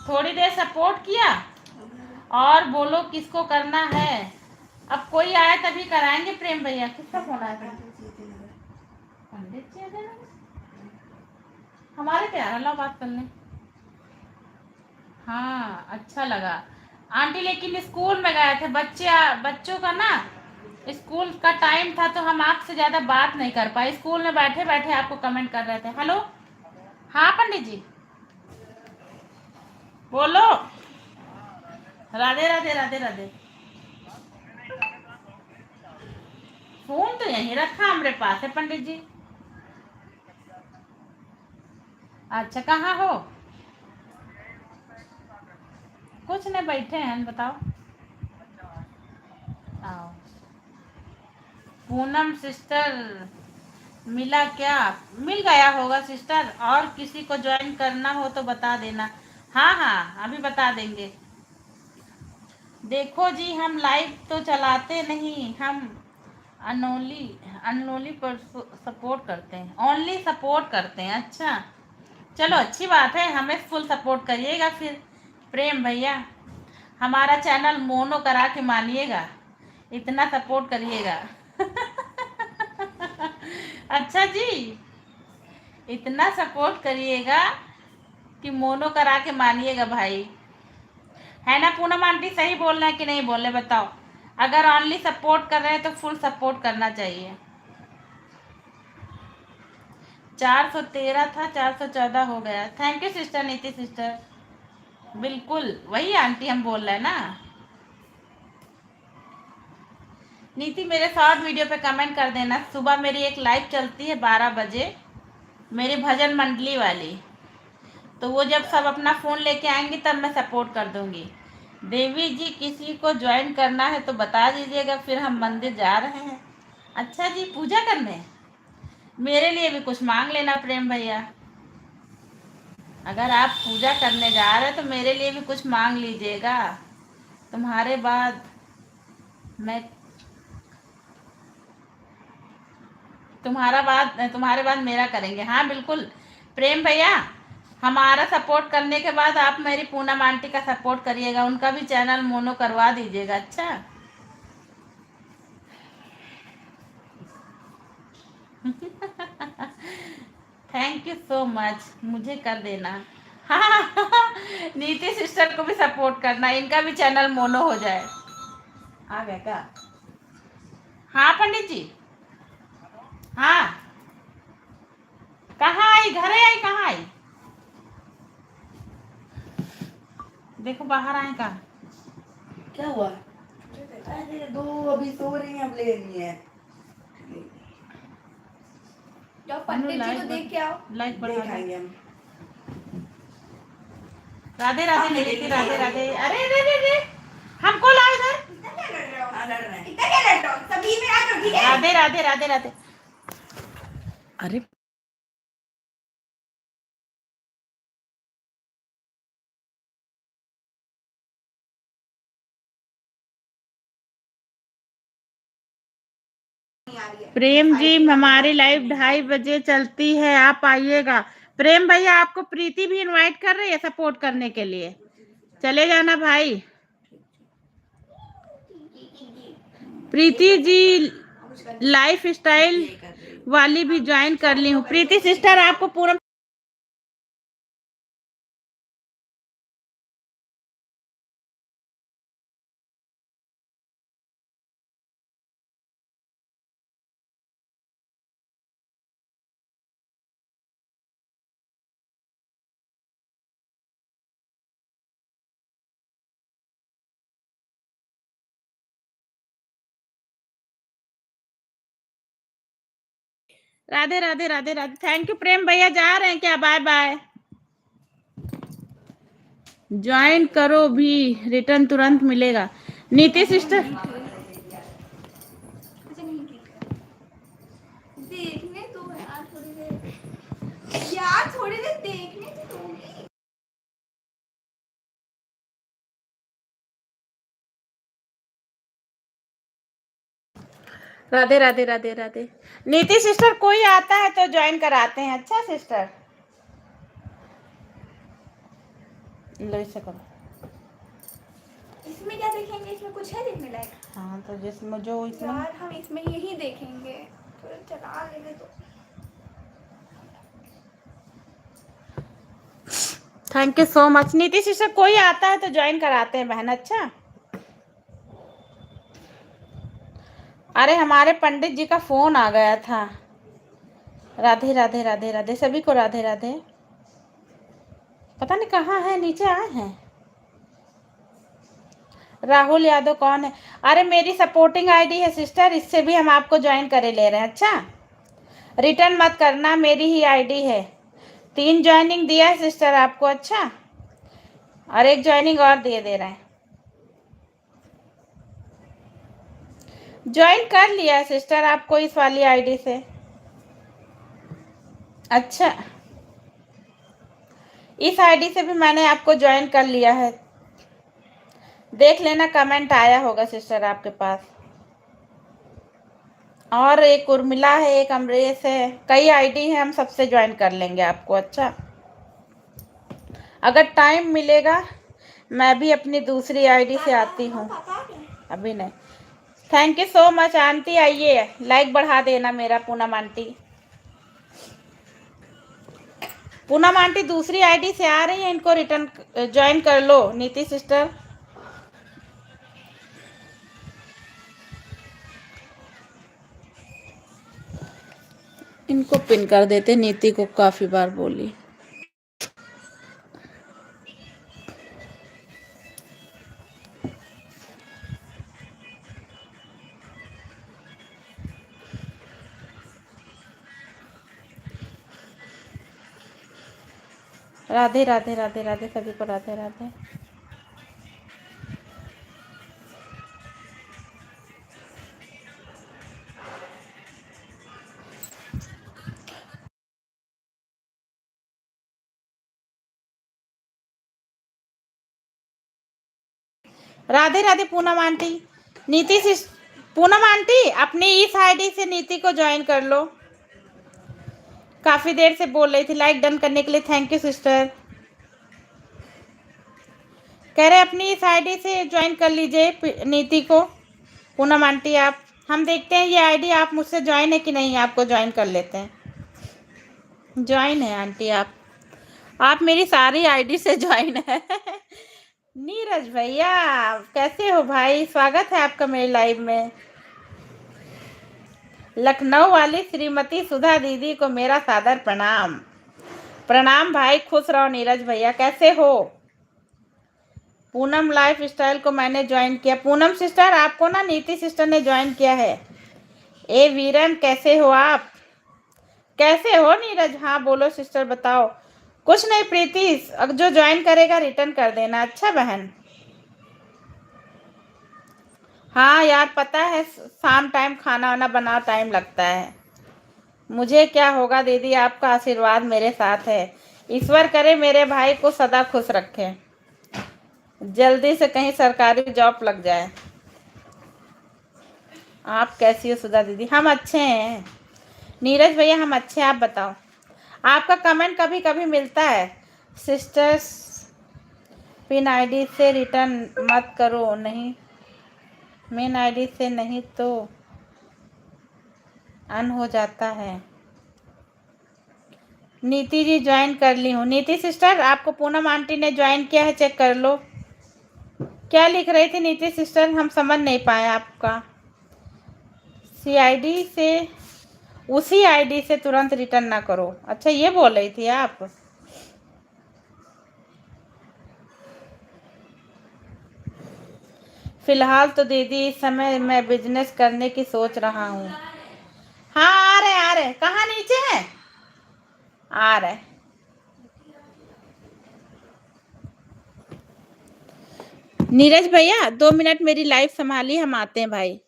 थोड़ी देर सपोर्ट किया और बोलो किसको करना है। अब कोई आए तभी कराएंगे प्रेम भैया। किसका फोन आया था? पंडित जी हमारे प्यारा ला बात करने। हाँ अच्छा लगा आंटी, लेकिन स्कूल में गए थे बच्चों का ना, स्कूल का टाइम था तो हम आपसे ज़्यादा बात नहीं कर पाए। स्कूल में बैठे बैठे आपको कमेंट कर रहे थे। हेलो, हाँ पंडित जी बोलो। राधे राधे राधे राधे। फोन तो यहीं रखा हमारे पास है पंडित जी। अच्छा कहाँ हो? कुछ नहीं, बैठे हैं, बताओ। आओ। पूनम सिस्टर मिला क्या? मिल गया होगा सिस्टर, और किसी को ज्वाइन करना हो तो बता देना। हाँ हाँ अभी बता देंगे। देखो जी, हम लाइव तो चलाते नहीं, हम अनोली पर सपोर्ट करते हैं, ओनली सपोर्ट करते हैं। अच्छा चलो अच्छी बात है, हमें फुल सपोर्ट करिएगा फिर प्रेम भैया। हमारा चैनल मोनो करा के मानिएगा, इतना सपोर्ट करिएगा। अच्छा जी, इतना सपोर्ट करिएगा कि मोनो करा के मानिएगा भाई, है ना पूनम आंटी? सही बोल रहे हैं कि नहीं बोल रहे बताओ? अगर ओनली सपोर्ट कर रहे हैं तो फुल सपोर्ट करना चाहिए। 413 था, 414 हो गया। थैंक यू सिस्टर नीति सिस्टर। बिल्कुल वही आंटी हम बोल रहे हैं ना। नीति मेरे शॉर्ट वीडियो पे कमेंट कर देना। सुबह मेरी एक लाइव चलती है 12 बजे, मेरी भजन मंडली वाली, तो वो जब सब अपना फ़ोन लेके आएंगे तब मैं सपोर्ट कर दूंगी। देवी जी किसी को ज्वाइन करना है तो बता दीजिएगा, फिर हम मंदिर जा रहे हैं। अच्छा जी, पूजा करने? मेरे लिए भी कुछ मांग लेना प्रेम भैया। अगर आप पूजा करने जा रहे हैं तो मेरे लिए भी कुछ मांग लीजिएगा। तुम्हारे बाद मैं तुम्हारे बाद मेरा करेंगे। हाँ बिल्कुल प्रेम भैया, हमारा सपोर्ट करने के बाद आप मेरी पूनम आंटी का सपोर्ट करिएगा, उनका भी चैनल मोनो करवा दीजिएगा। अच्छा थैंक यू सो मच, मुझे कर देना। हाँ नीति सिस्टर को भी सपोर्ट करना, इनका भी चैनल मोनो हो जाए। आ गया क्या? हाँ पंडित जी। हाँ कहाँ आई? घरे आई? कहाँ आई? देखो बाहर आए कहाँ। क्या हुआ? अरे दो अभी सो रही हैं, अब लेनी है। जाओ पंडित जी को देख के आओ। लाइट बढ़ा दो। देखाएंगे हम। राधे राधे नीति, राधे राधे। अरे रे रे रे, हमको ला इधर। इतना क्या लड़ रहे हो? हाँ, लड़ रहे हैं। इतना क्या लड़ रहे हो? सभी में आ जाओ, ठीक है? राधे राधे राधे राधे। अरे नहीं आ रही है। प्रेम जी हमारी लाइव 2:30 बजे चलती है, आप आइएगा। प्रेम भैया आपको प्रीति भी इनवाइट कर रही है सपोर्ट करने के लिए, चले जाना भाई। प्रीति जी लाइफ स्टाइल वाली भी ज्वाइन कर ली हूँ। प्रीति सिस्टर आपको पूरा राधे राधे राधे राधे। थैंक यू प्रेम भैया, जा रहे हैं क्या? Bye bye. ज्वाइन करो भी, रिटर्न तुरंत मिलेगा। नीति सिस्टर अच्छा नहीं ठीक है। देखने दो यार थोड़ी देर। यार थोड़ी देर देखने तो दोगी। राधे राधे राधे राधे। नीति सिस्टर कोई आता है तो ज्वाइन कराते हैं। अच्छा सिस्टर लो इसे करो। इसमें क्या देखेंगे? इसमें कुछ है देखने लायक? हाँ तो जिसमें जो इसमें यार हम इसमें यही देखेंगे। थोड़ा चला लेने दो। Thank you so much. नीति सिस्टर कोई आता है तो ज्वाइन कराते हैं बहन। अच्छा अरे हमारे पंडित जी का फोन आ गया था। राधे राधे राधे राधे सभी को, राधे राधे। पता नहीं कहाँ है, नीचे आए हैं। राहुल यादव कौन है? अरे मेरी सपोर्टिंग आईडी है सिस्टर, इससे भी हम आपको ज्वाइन करे ले रहे हैं। अच्छा रिटर्न मत करना, मेरी ही आईडी है। 3 ज्वाइनिंग दिया है सिस्टर आपको। अच्छा और 1 ज्वाइनिंग और दे रहे हैं। ज्वाइन कर लिया है सिस्टर आपको इस वाली आईडी से। अच्छा इस आईडी से भी मैंने आपको ज्वाइन कर लिया है, देख लेना कमेंट आया होगा सिस्टर आपके पास। और एक उर्मिला है, एक अमरेश है, कई आईडी है, हम सबसे ज्वाइन कर लेंगे आपको। अच्छा अगर टाइम मिलेगा मैं भी अपनी दूसरी आईडी से आती हूँ, अभी नहीं। Thank you so much aunty, आइए लाइक बढ़ा देना मेरा। पूनम आंटी, पूनम आंटी दूसरी आईडी से आ रही है, इनको रिटर्न ज्वाइन कर लो। नीति सिस्टर इनको पिन कर देते, नीति को काफी बार बोली। राधे राधे राधे राधे, सभी को राधे राधे। राधे राधे पूनम आंटी। नीति सिस पूनम आंटी अपनी इस आईडी से नीति को ज्वाइन कर लो। काफी देर से बोल रही थी। लाइक डन करने के लिए थैंक यू सिस्टर। कह रहे अपनी इस आईडी से ज्वाइन कर लीजिए नीति को। पूनम आंटी आप, हम देखते हैं ये आईडी आप मुझसे ज्वाइन है कि नहीं, आपको ज्वाइन कर लेते हैं। ज्वाइन है आंटी आप मेरी सारी आईडी से ज्वाइन है। नीरज भैया कैसे हो भाई, स्वागत है आपका मेरे लाइव में। लखनऊ वाली श्रीमती सुधा दीदी को मेरा सादर प्रणाम। प्रणाम भाई, खुश रहो। नीरज भैया कैसे हो। पूनम लाइफ स्टाइल को मैंने ज्वाइन किया। पूनम सिस्टर आपको ना नीति सिस्टर ने ज्वाइन किया है। ए वीरन कैसे हो आप, कैसे हो नीरज। हाँ बोलो सिस्टर बताओ। कुछ नहीं प्रीति, जो ज्वाइन करेगा रिटर्न कर देना। अच्छा बहन। हाँ यार पता है शाम टाइम खाना वाना बनाओ, टाइम लगता है। मुझे क्या होगा दीदी, आपका आशीर्वाद मेरे साथ है। ईश्वर करे मेरे भाई को सदा खुश रखे, जल्दी से कहीं सरकारी जॉब लग जाए। आप कैसी हो सुधा दीदी। हम अच्छे हैं नीरज भैया, हम अच्छे हैं। आप बताओ। आपका कमेंट कभी कभी मिलता है। सिस्टर्स पिन आईडी से रिटर्न मत करो, नहीं मेन आईडी से नहीं तो अन हो जाता है। नीति जी ज्वाइन कर ली हूँ। नीति सिस्टर आपको पूनम आंटी ने ज्वाइन किया है, चेक कर लो। क्या लिख रही थी नीति सिस्टर, हम समझ नहीं पाए आपका। CID से, उसी आईडी से तुरंत रिटर्न ना करो। अच्छा ये बोल रही थी आप। फिलहाल तो दीदी इस समय मैं बिजनेस करने की सोच रहा हूँ। हाँ आ रहे कहाँ नीचे हैं, आ रहे। नीरज भैया 2 मिनट मेरी लाइफ संभाली, हम आते हैं भाई।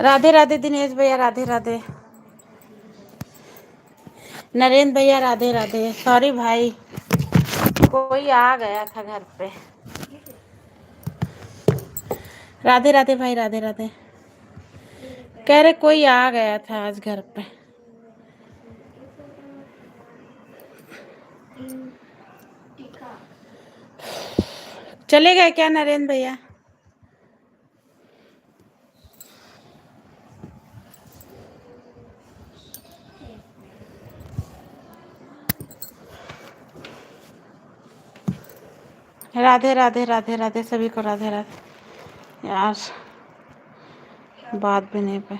राधे राधे दिनेश भैया, राधे राधे। नरेंद्र भैया, राधे राधे। सॉरी भाई, कोई आ गया था घर पे। राधे राधे भाई, राधे राधे। कह रहे कोई आ गया था आज घर पे। चले गए क्या नरेंद्र भैया? राधे राधे, राधे राधे सभी को, राधे राधे। यार बात भी नहीं पे।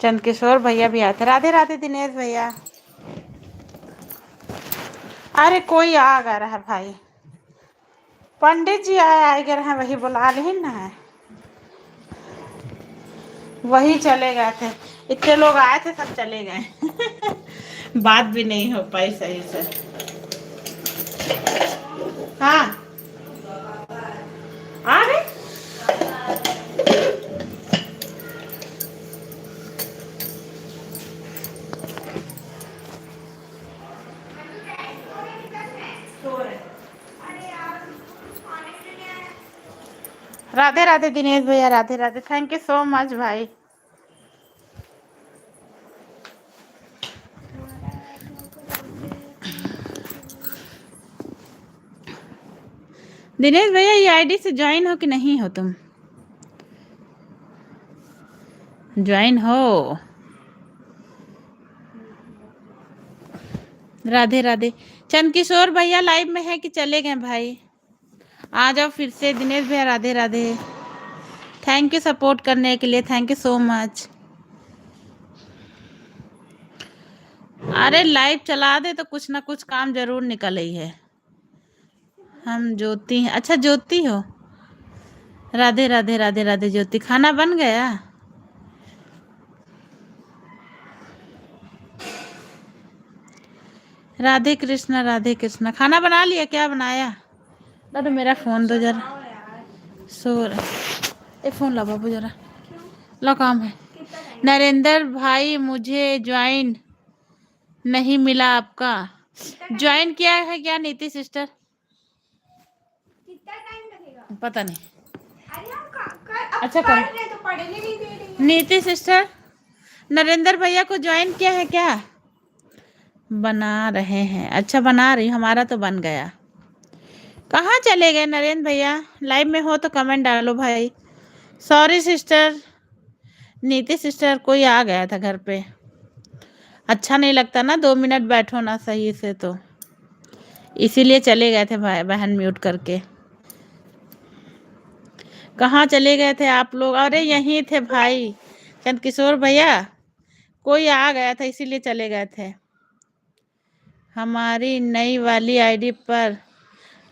चंदकिशोर भैया भी आते। राधे राधे दिनेश भैया। अरे कोई आ गया रहा भाई, पंडित जी आए गए हैं, वही बुला ली ना है, वही चले गए थे। इतने लोग आए थे, सब चले गए। बात भी नहीं हो पाई सही से। हाँ आ गए। राधे राधे दिनेश भैया, Radhe Radhe. Thank you so much भाई। दिनेश भैया, ये आईडी से ज्वाइन हो कि नहीं हो तुम? ज्वाइन हो। राधे राधे। चंदकिशोर भैया लाइव में है कि चले गए भाई? आ जाओ फिर से। दिनेश भैया, Radhe Radhe. Thank you support करने के लिए, थैंक यू सो मच। अरे लाइव चला दे तो कुछ ना कुछ काम जरूर निकल ही है। हम ज्योति हैं। अच्छा ज्योति हो। राधे राधे, राधे राधे ज्योति। खाना बन गया? राधे कृष्णा, राधे कृष्णा। खाना बना लिया? क्या बनाया? तो मेरा फोन दो जरा, सो रहा। ए फोन ला बाबू जरा, लो काम है। नरेंद्र भाई, मुझे ज्वाइन नहीं मिला आपका। ज्वाइन किया है क्या नीति सिस्टर? कितना टाइम लगेगा? पता नहीं। अरे हम अब अच्छा पढ़ करो। रहे तो पढ़ने नहीं दे रही। नीति सिस्टर, नरेंद्र भैया को ज्वाइन किया है क्या? बना रहे हैं। अच्छा बना रही, हमारा तो बन गया। कहाँ चले गए नरेंद्र भैया? लाइव में हो तो कमेंट डालो भाई। Sorry sister. नीति सिस्टर, कोई आ गया था घर पे। अच्छा नहीं लगता ना 2 मिनट बैठो ना सही से, तो इसीलिए चले गए थे भाई बहन म्यूट करके। कहाँ चले गए थे आप लोग? अरे यहीं थे भाई चंदकिशोर भैया, कोई आ गया था इसीलिए चले गए थे। हमारी नई वाली आईडी पर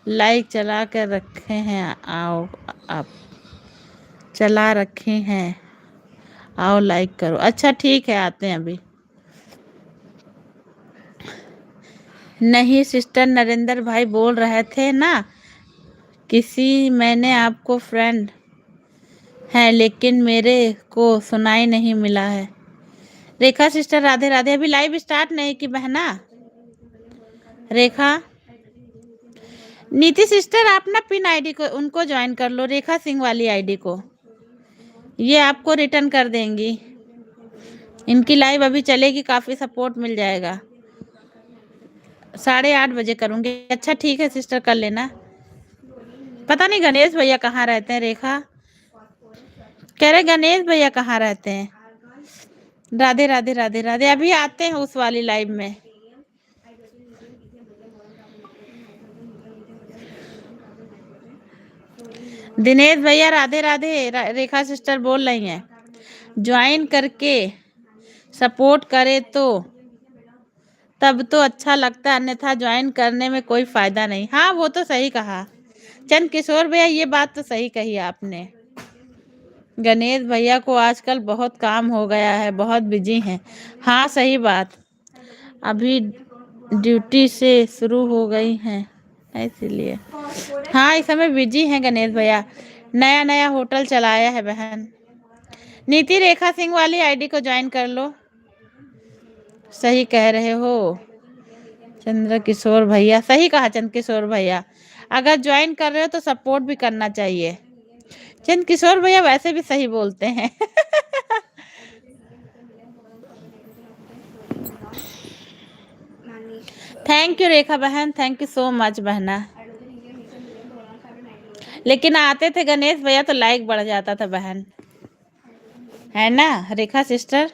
लाइक चला कर रखे हैं, आओ आप। चला रखे हैं, आओ लाइक करो। अच्छा ठीक है, आते हैं अभी। नहीं सिस्टर, नरेंद्र भाई बोल रहे थे ना किसी, मैंने आपको फ्रेंड है लेकिन मेरे को सुनाई नहीं मिला है। रेखा सिस्टर, राधे राधे। अभी लाइव स्टार्ट नहीं की बहना रेखा। नीति सिस्टर, आप ना पिन आईडी को उनको ज्वाइन कर लो, रेखा सिंह वाली आईडी को, ये आपको रिटर्न कर देंगी। इनकी लाइव अभी चलेगी, काफ़ी सपोर्ट मिल जाएगा। 8:30 बजे करूँगी। अच्छा ठीक है सिस्टर, कर लेना। पता नहीं गणेश भैया कहाँ रहते हैं। रेखा कह रहे गणेश भैया कहाँ रहते हैं। राधे राधे, राधे राधे। अभी आते हैं उस वाली लाइव में। दिनेश भैया, राधे राधे। रेखा सिस्टर बोल रही हैं ज्वाइन करके सपोर्ट करे तो तब तो अच्छा लगता है, अन्यथा ज्वाइन करने में कोई फायदा नहीं। हाँ वो तो सही कहा चंदकिशोर भैया, ये बात तो सही कही आपने। गणेश भैया को आजकल बहुत काम हो गया है, बहुत बिजी हैं। हाँ सही बात, अभी ड्यूटी से शुरू हो गई हैं। इसीलिए। फॉस्फोरस हाँ, इस समय बिजी हैं गणेश भैया, नया नया होटल चलाया है बहन। नीति रेखा सिंह वाली आईडी को ज्वाइन कर लो। सही कह रहे हो चंद्र किशोर भैया, सही कहा चंद्र किशोर भैया। अगर ज्वाइन कर रहे हो तो सपोर्ट भी करना चाहिए। चंद्र किशोर भैया वैसे भी सही बोलते हैं। थैंक यू रेखा बहन, थैंक यू सो मच बहना। लेकिन आते थे गणेश भैया तो लाइक बढ़ जाता था बहन, है ना रेखा सिस्टर।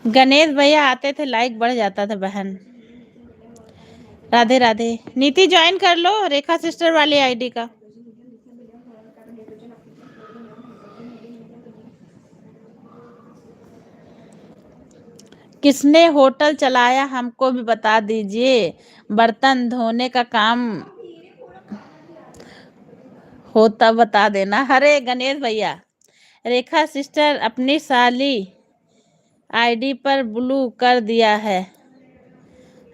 गणेश भैया आते थे लाइक बढ़ जाता था बहन। राधे राधे। नीति ज्वाइन कर लो रेखा सिस्टर वाली आईडी का। किसने होटल चलाया हमको भी बता दीजिए, बर्तन धोने का काम होता बता देना। अरे गणेश भैया, रेखा सिस्टर अपनी साली आईडी पर ब्लू कर दिया है।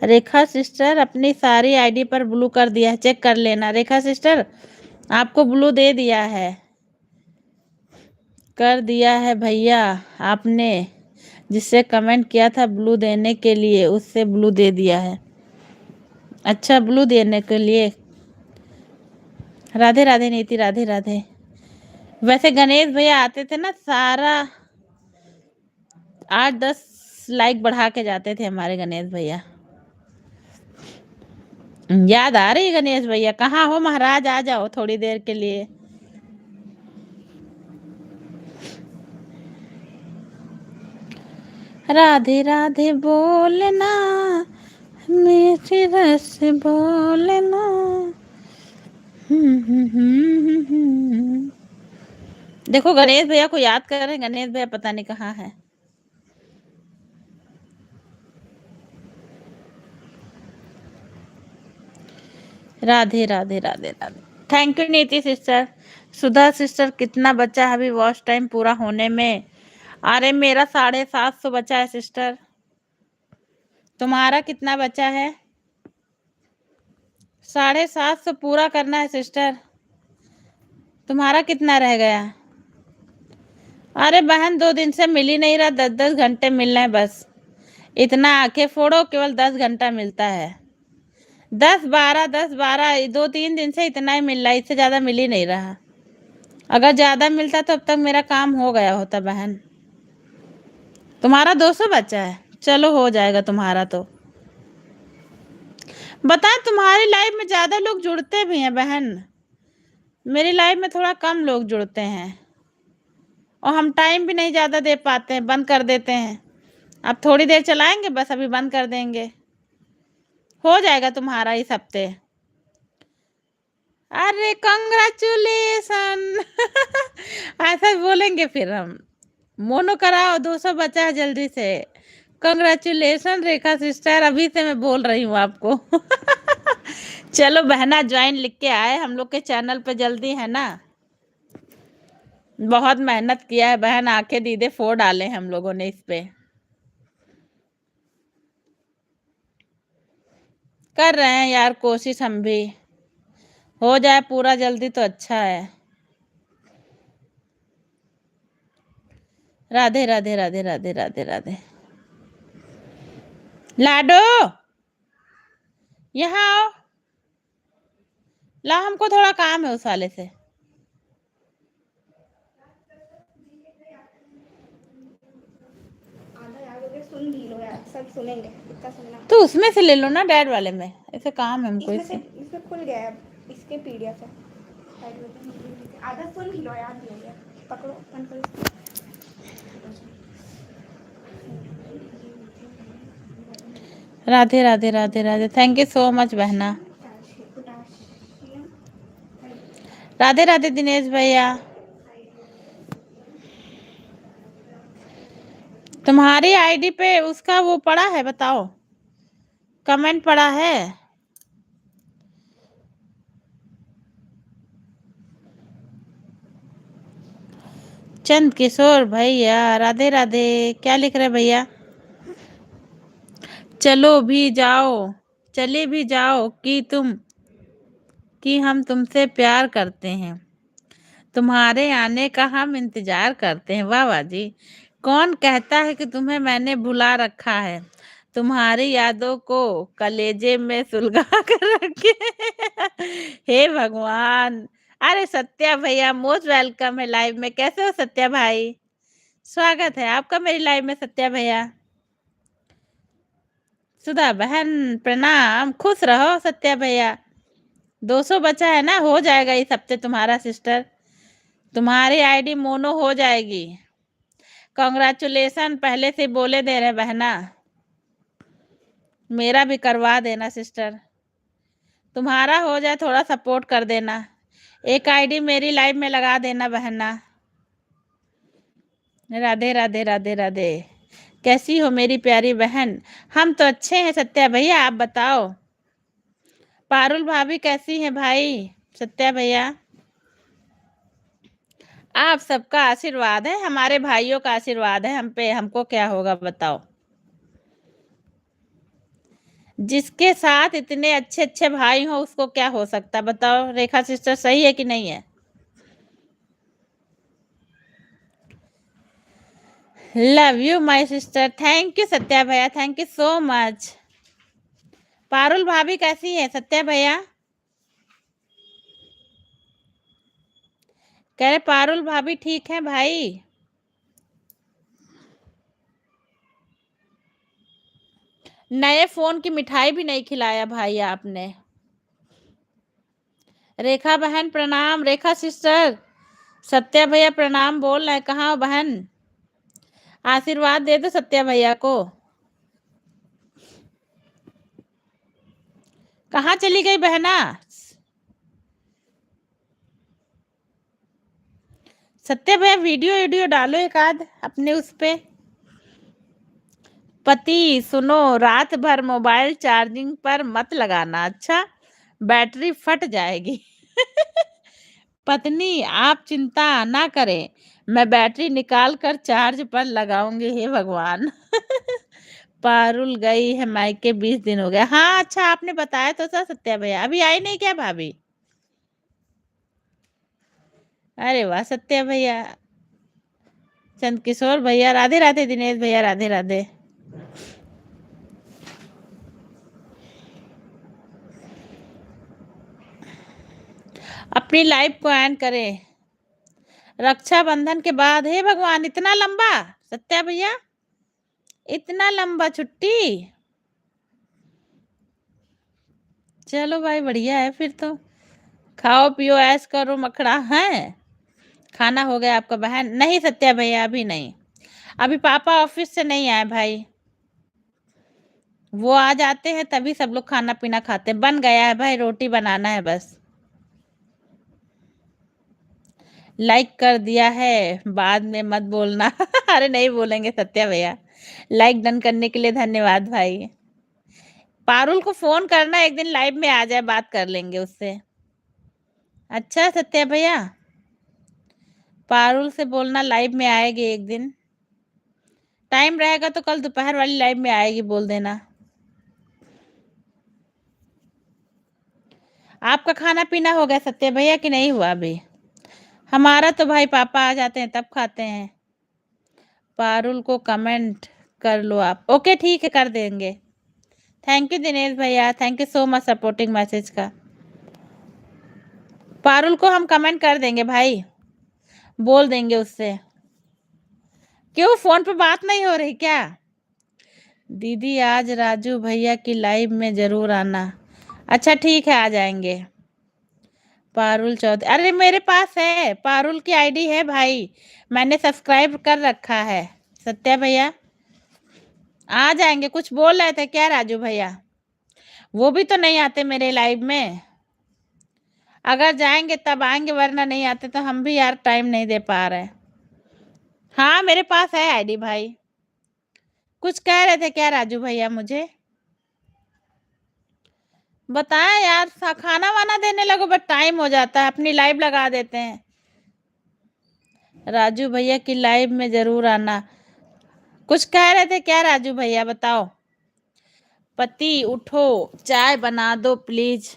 रेखा सिस्टर अपनी सारी आईडी पर ब्लू कर दिया है, चेक कर लेना। रेखा सिस्टर आपको ब्लू दे दिया है, कर दिया है भैया आपने, जिससे कमेंट किया था ब्लू देने के लिए उससे ब्लू दे दिया है। अच्छा, ब्लू देने के लिए। राधे राधे नीति, राधे राधे। वैसे गणेश भैया आते थे ना, सारा 8-10 लाइक बढ़ा के जाते थे हमारे गणेश भैया। याद आ रही गणेश भैया? कहाँ हो महाराज, आ जाओ थोड़ी देर के लिए। राधे राधे बोलना मेरे रस बोलना। देखो गणेश भैया को याद कर रहे हैं, गणेश भैया पता नहीं कहाँ है। राधे राधे राधे राधे। थैंक यू नीति सिस्टर। सुधा सिस्टर कितना बचा है अभी वॉच टाइम पूरा होने में? अरे मेरा 750 बचा है सिस्टर, तुम्हारा कितना बचा है? 750 पूरा करना है सिस्टर, तुम्हारा कितना रह गया? अरे बहन 2 दिन से मिल ही नहीं रहा, 10-10 घंटे मिल रहे हैं बस। इतना आंखें फोड़ो, केवल 10 घंटा मिलता है। 10-12 10-12 2-3 दिन से इतना ही मिल रहा है, इससे ज़्यादा मिल ही नहीं रहा। अगर ज़्यादा मिलता तो अब तक मेरा काम हो गया होता बहन। तुम्हारा 200 बचा है, चलो हो जाएगा तुम्हारा तो। बताएं, तुम्हारी लाइफ में ज़्यादा लोग जुड़ते भी हैं बहन, मेरी लाइफ में थोड़ा कम लोग जुड़ते हैं और हम टाइम भी नहीं ज़्यादा दे पाते हैं, बंद कर देते हैं। अब थोड़ी देर चलाएंगे बस, अभी बंद कर देंगे। हो जाएगा तुम्हारा इस हफ्ते। अरे कंग्रेचुलेशन। ऐसा बोलेंगे फिर हम। मोनो कराओ, 200 बचा है जल्दी से। कंग्रेचुलेशन रेखा सिस्टर, अभी से मैं बोल रही हूँ आपको। चलो बहना ज्वाइन लिख के आए हम लोग के चैनल पे जल्दी, है ना। बहुत मेहनत किया है बहन, आंखें दीदे फोड़ डाले हम लोगों ने इस पे। कर रहे हैं यार कोशिश, हम भी हो जाए पूरा जल्दी तो अच्छा है। राधे राधे राधे राधे राधे राधे। लाडो यहाँ आओ, ला हमको थोड़ा काम है उस वाले से। सुन भी लो यार, सब सुनेंगे, इतना सुनना। तो उसमें से ले लो ना, डैड वाले में, ऐसे काम है हमको इससे। इसमें खुल गया है, इसके पीडीएफ है। आधा सुन भी लो यार, नहीं गया पकड़ो बंद करो। Radhe Radhe Radhe Radhe, thank you so much बहना। राधे राधे दिनेश भैया। तुम्हारी आईडी पे उसका वो पड़ा है, बताओ, कमेंट पड़ा है? चंद किशोर भैया राधे राधे। क्या लिख रहे भैया? चलो भी जाओ, चले भी जाओ कि तुम कि हम तुमसे प्यार करते हैं, तुम्हारे आने का हम इंतजार करते हैं। वाह वाह जी। कौन कहता है कि तुम्हें मैंने भुला रखा है, तुम्हारी यादों को कलेजे में सुलगा कर रखे। हे भगवान। अरे सत्या भैया मोस्ट वेलकम है लाइव में। कैसे हो सत्या भाई? स्वागत है आपका मेरी लाइव में सत्या भैया। सुधा बहन प्रणाम, खुश रहो सत्या भैया। 200 बचा है ना, हो जाएगा इस हफ्ते तुम्हारा सिस्टर, तुम्हारी आईडी मोनो हो जाएगी। कॉन्ग्रेचुलेसन पहले से बोले दे रहे बहना, मेरा भी करवा देना सिस्टर, तुम्हारा हो जाए थोड़ा सपोर्ट कर देना। एक आईडी मेरी लाइव में लगा देना बहना। राधे राधे राधे राधे। कैसी हो मेरी प्यारी बहन? हम तो अच्छे हैं सत्या भैया, आप बताओ। पारुल भाभी कैसी हैं भाई? सत्या भैया आप सबका आशीर्वाद है, हमारे भाइयों का आशीर्वाद है हम पे, हमको क्या होगा बताओ। जिसके साथ इतने अच्छे अच्छे भाई हो उसको क्या हो सकता बताओ। रेखा सिस्टर सही है कि नहीं है? Love you my sister. Thank you Satya भैया, thank you so much. Parul भाभी कैसी है सत्या भैया? कह रहे पारुल भाभी ठीक है भाई। नए फोन की मिठाई भी नहीं खिलाया भाई आपने। रेखा बहन प्रणाम। रेखा सिस्टर सत्या भैया प्रणाम बोल रहे हैं, कहाँ हो बहन? आशीर्वाद दे दो सत्या भैया को। कहाँ चली गई बहना? सत्या भैया वीडियो वीडियो डालो एक आध अपने उस पे। पति सुनो, रात भर मोबाइल चार्जिंग पर मत लगाना, अच्छा बैटरी फट जाएगी। पत्नी आप चिंता ना करें, मैं बैटरी निकाल कर चार्ज पर लगाऊंगी। हे भगवान। पारुल गई है मायके 20 दिन हो गए। हाँ अच्छा आपने बताया तो था सत्या भैया, अभी आई नहीं क्या भाभी? अरे वाह सत्या भैया। चंद किशोर भैया राधे राधे। दिनेश भैया राधे राधे। अपनी लाइफ को एंड करें रक्षाबंधन के बाद। हे भगवान इतना लंबा सत्या भैया, इतना लंबा छुट्टी। चलो भाई बढ़िया है फिर तो, खाओ पियो ऐश करो मखड़ा है। खाना हो गया आपका बहन? नहीं सत्या भैया अभी नहीं, अभी पापा ऑफिस से नहीं आए भाई, वो आ जाते हैं तभी सब लोग खाना पीना खाते हैं। बन गया है भाई, रोटी बनाना है बस। लाइक कर दिया है, बाद में मत बोलना। अरे नहीं बोलेंगे सत्या भैया, लाइक डन करने के लिए धन्यवाद भाई। पारुल को फोन करना, एक दिन लाइव में आ जाए, बात कर लेंगे उससे। अच्छा सत्या भैया पारुल से बोलना लाइव में आएगी एक दिन, टाइम रहेगा तो कल दोपहर वाली लाइव में आएगी, बोल देना। आपका खाना पीना हो गया सत्या भैया कि नहीं हुआ अभी? हमारा तो भाई पापा आ जाते हैं तब खाते हैं। पारुल को कमेंट कर लो आप। ओके ठीक है कर देंगे। थैंक यू दिनेश भैया, thank you so much supporting message का। पारुल को हम कमेंट कर देंगे भाई, बोल देंगे उससे। क्यों फोन पे बात नहीं हो रही क्या? दीदी आज राजू भैया की लाइव में जरूर आना। अच्छा ठीक है आ जाएंगे। पारुल चौधरी, अरे मेरे पास है, पारुल की आईडी है भाई, मैंने सब्सक्राइब कर रखा है। सत्या भैया आ जाएंगे। कुछ बोल रहे थे क्या राजू भैया? वो भी तो नहीं आते मेरे लाइव में, अगर जाएंगे तब आएंगे वरना नहीं आते तो हम भी यार टाइम नहीं दे पा रहे। हाँ मेरे पास है आईडी भाई। कुछ कह रहे थे क्या राजू भैया मुझे? बताएं यार, खाना वाना देने लगो बट टाइम हो जाता है, अपनी लाइव लगा देते हैं। राजू भैया की लाइव में जरूर आना। कुछ कह रहे थे क्या राजू भैया बताओ? पति उठो चाय बना दो प्लीज।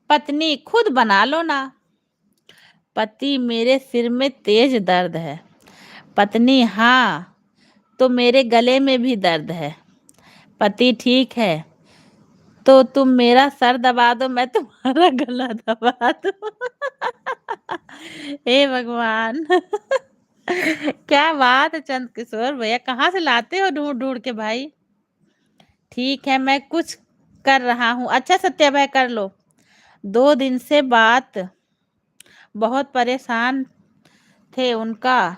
पत्नी खुद बना लो ना। पति मेरे सिर में तेज दर्द है। पत्नी हाँ, तो मेरे गले में भी दर्द है। पति ठीक है, तो तुम मेरा सर दबा दो, मैं तुम्हारा गला दबा दूं। हे भगवान। क्या बात है चंद किशोर भैया, कहाँ से लाते हो ढूंढ ढूंढ के भाई। ठीक है, मैं कुछ कर रहा हूँ। अच्छा सत्या भाई कर लो। 2 दिन से बात बहुत परेशान थे। उनका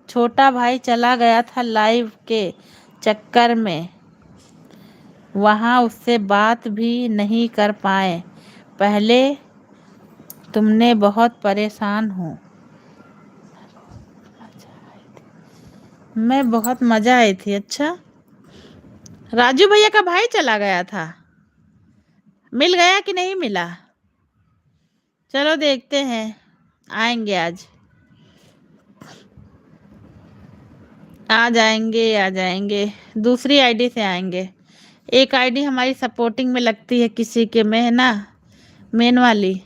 छोटा भाई चला गया था लाइव के चक्कर में, वहाँ उससे बात भी नहीं कर पाए। पहले तुमने बहुत परेशान हूँ। मैं बहुत मजा आई थी। अच्छा, राजू भैया का भाई चला गया था, मिल गया कि नहीं मिला? चलो देखते हैं, आएंगे आज। आ जाएंगे आ जाएंगे, दूसरी आईडी से आएंगे। एक आईडी हमारी सपोर्टिंग में लगती है किसी के में, है ना, मेन वाली,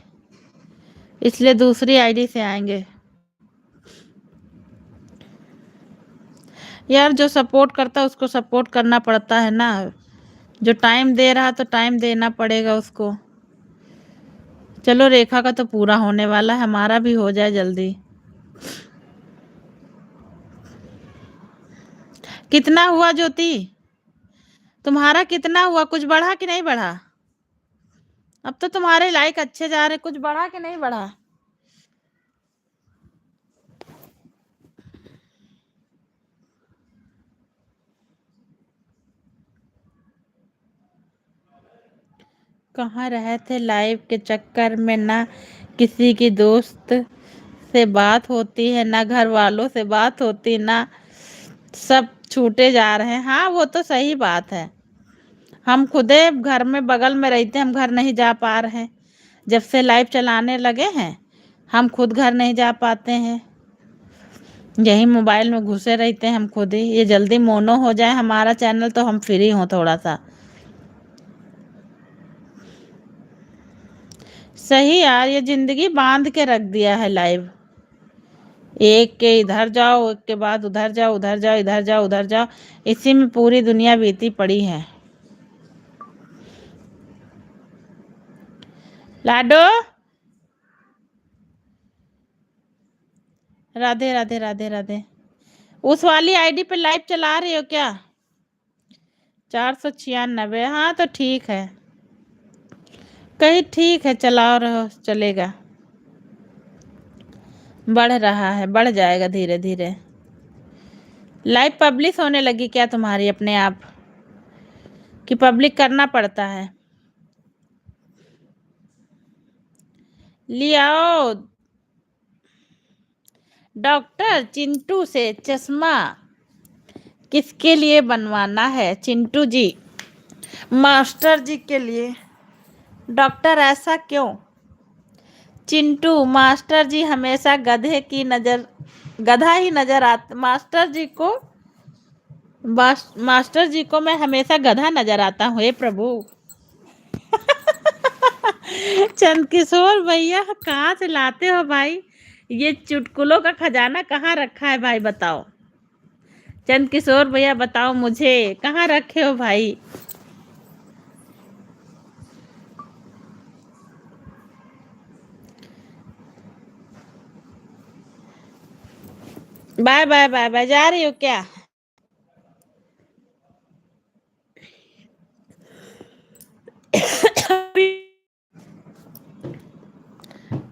इसलिए दूसरी आईडी से आएंगे। यार जो सपोर्ट करता है उसको सपोर्ट करना पड़ता है ना, जो टाइम दे रहा तो टाइम देना पड़ेगा उसको। चलो रेखा का तो पूरा होने वाला है, हमारा भी हो जाए जल्दी। कितना हुआ ज्योति, तुम्हारा कितना हुआ? कुछ बढ़ा कि नहीं बढ़ा? अब तो तुम्हारे लाइक अच्छे जा रहे, कुछ बढ़ा कि नहीं बढ़ा? कहाँ रहे थे लाइव के चक्कर में, ना किसी की दोस्त से बात होती है, ना घर वालों से बात होती, ना सब छूटे जा रहे हैं। हाँ वो तो सही बात है, हम खुदे घर में बगल में रहते हैं, हम घर नहीं जा पा रहे हैं। जब से लाइव चलाने लगे हैं हम खुद घर नहीं जा पाते हैं, यही मोबाइल में घुसे रहते हैं हम खुद ही। ये जल्दी मोनो हो जाए हमारा चैनल तो हम फ्री हों थोड़ा सा। सही यार, ये जिंदगी बांध के रख दिया है लाइव। एक के इधर जाओ, एक के बाद उधर जाओ, उधर जाओ, इधर जाओ, उधर जाओ, इसी में पूरी दुनिया बीती पड़ी है। लाडो, राधे राधे राधे राधे। उस वाली आईडी पे लाइव चला रही हो क्या? 496, हाँ तो ठीक है, कहीं ठीक है, चलाओ रहो, चलेगा, बढ़ रहा है, बढ़ जाएगा धीरे धीरे। लाइव पब्लिश होने लगी क्या तुम्हारी अपने आप, कि पब्लिक करना पड़ता है? ले आओ डॉक्टर चिंटू से चश्मा। किसके लिए बनवाना है चिंटू जी? मास्टर जी के लिए। डॉक्टर ऐसा क्यों? चिंटू मास्टर जी हमेशा गधा ही नजर आता। मास्टर जी को मैं हमेशा गधा नजर आता हूँ, हे प्रभु। चंद किशोर भैया कहाँ से लाते हो भाई, ये चुटकुलों का खजाना कहाँ रखा है भाई बताओ। चंद किशोर भैया बताओ मुझे, कहाँ रखे हो भाई? बाय बाय बाय बाय, जा रही हो क्या?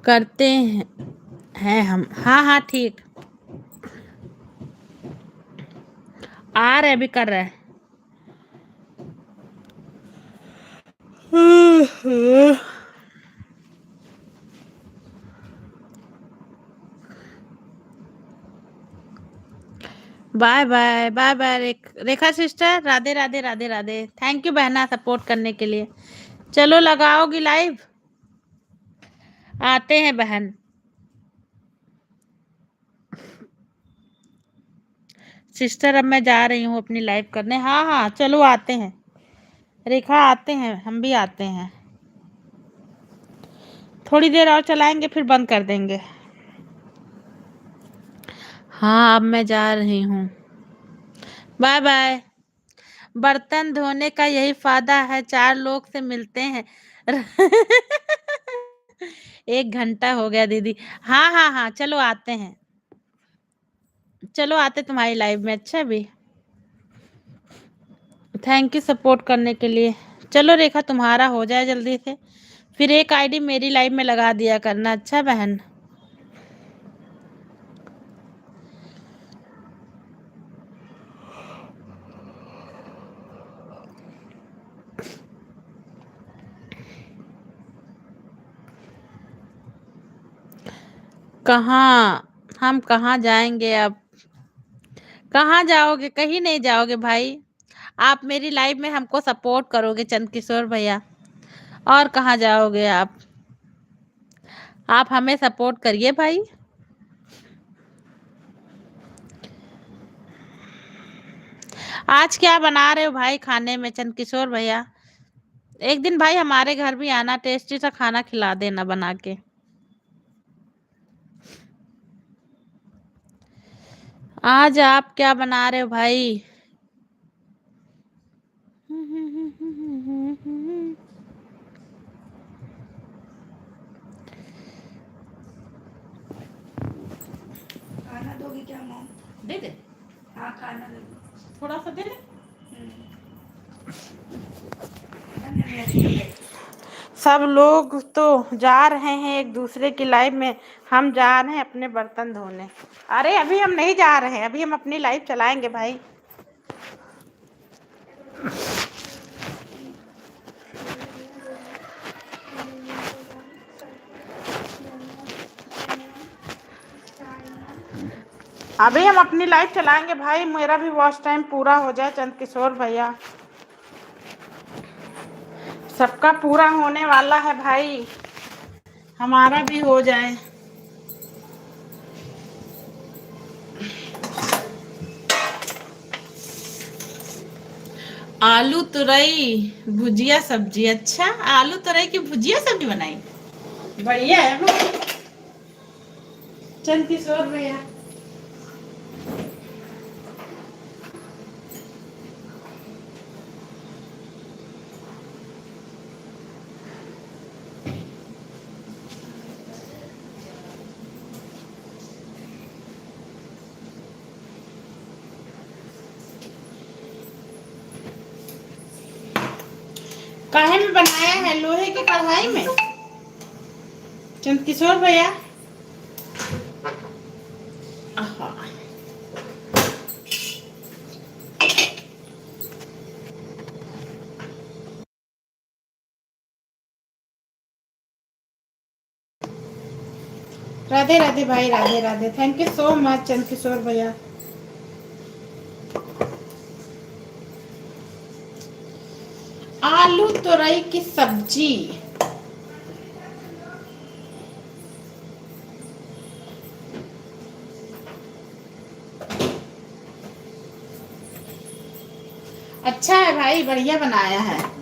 करते हैं हम, हाँ हाँ ठीक, आ रहे अभी कर रहे हैं। Bye bye bye bye Rekha sister, Radhe Radhe Radhe Radhe. Thank you बहना सपोर्ट करने के लिए। चलो लगाओगी लाइव? आते हैं बहन। सिस्टर अब मैं जा रही हूँ अपनी लाइव करने। हाँ हाँ चलो आते हैं, रेखा आते हैं, हम भी आते हैं। थोड़ी देर और चलाएंगे फिर बंद कर देंगे। हाँ अब मैं जा रही हूँ, बाय बाय। बर्तन धोने का यही फायदा है, 4 लोग से मिलते हैं। 1 घंटा हो गया दीदी। हाँ हाँ हाँ, चलो आते हैं, चलो आते तुम्हारी लाइव में। अच्छा भी, थैंक यू सपोर्ट करने के लिए। चलो रेखा तुम्हारा हो जाए जल्दी से, फिर एक आईडी मेरी लाइव में लगा दिया करना। अच्छा बहन, कहाँ हम कहाँ जाएंगे अब? कहाँ जाओगे? कहीं नहीं जाओगे भाई, आप मेरी लाइव में हमको सपोर्ट करोगे चंद किशोर भैया, और कहाँ जाओगे आप हमें सपोर्ट करिए भाई। आज क्या बना रहे हो भाई खाने में चंद किशोर भैया? एक दिन भाई हमारे घर भी आना, टेस्टी सा खाना खिला देना बना के। आज आप क्या बना रहे हो भाई? खाना दोगी क्या मॉम? दे दे, हाँ खाना दे दो। थोड़ा सा दे दे। धन्यवाद। सब लोग तो जा रहे हैं एक दूसरे की लाइव में, हम जा रहे हैं अपने बर्तन धोने। अरे अभी हम नहीं जा रहे हैं, अभी हम अपनी लाइव चलाएंगे भाई। अभी हम अपनी लाइव चलाएंगे भाई, मेरा भी वॉच टाइम पूरा हो जाए चंद किशोर भैया। सबका पूरा होने वाला है भाई, हमारा भी हो जाए। आलू तुरई भुजिया सब्जी। अच्छा, आलू तुरई की भुजिया सब्जी बनाई, बढ़िया है भाई चंद किशोर भैया। काहे में बनाया है? लोहे की कढ़ाई में चंद किशोर भैया। आहा। राधे राधे भाई, Radhe Radhe, thank you so much Chand Kishore भैया। आलू तुरई की सब्जी। अच्छा है भाई, बढ़िया बनाया है।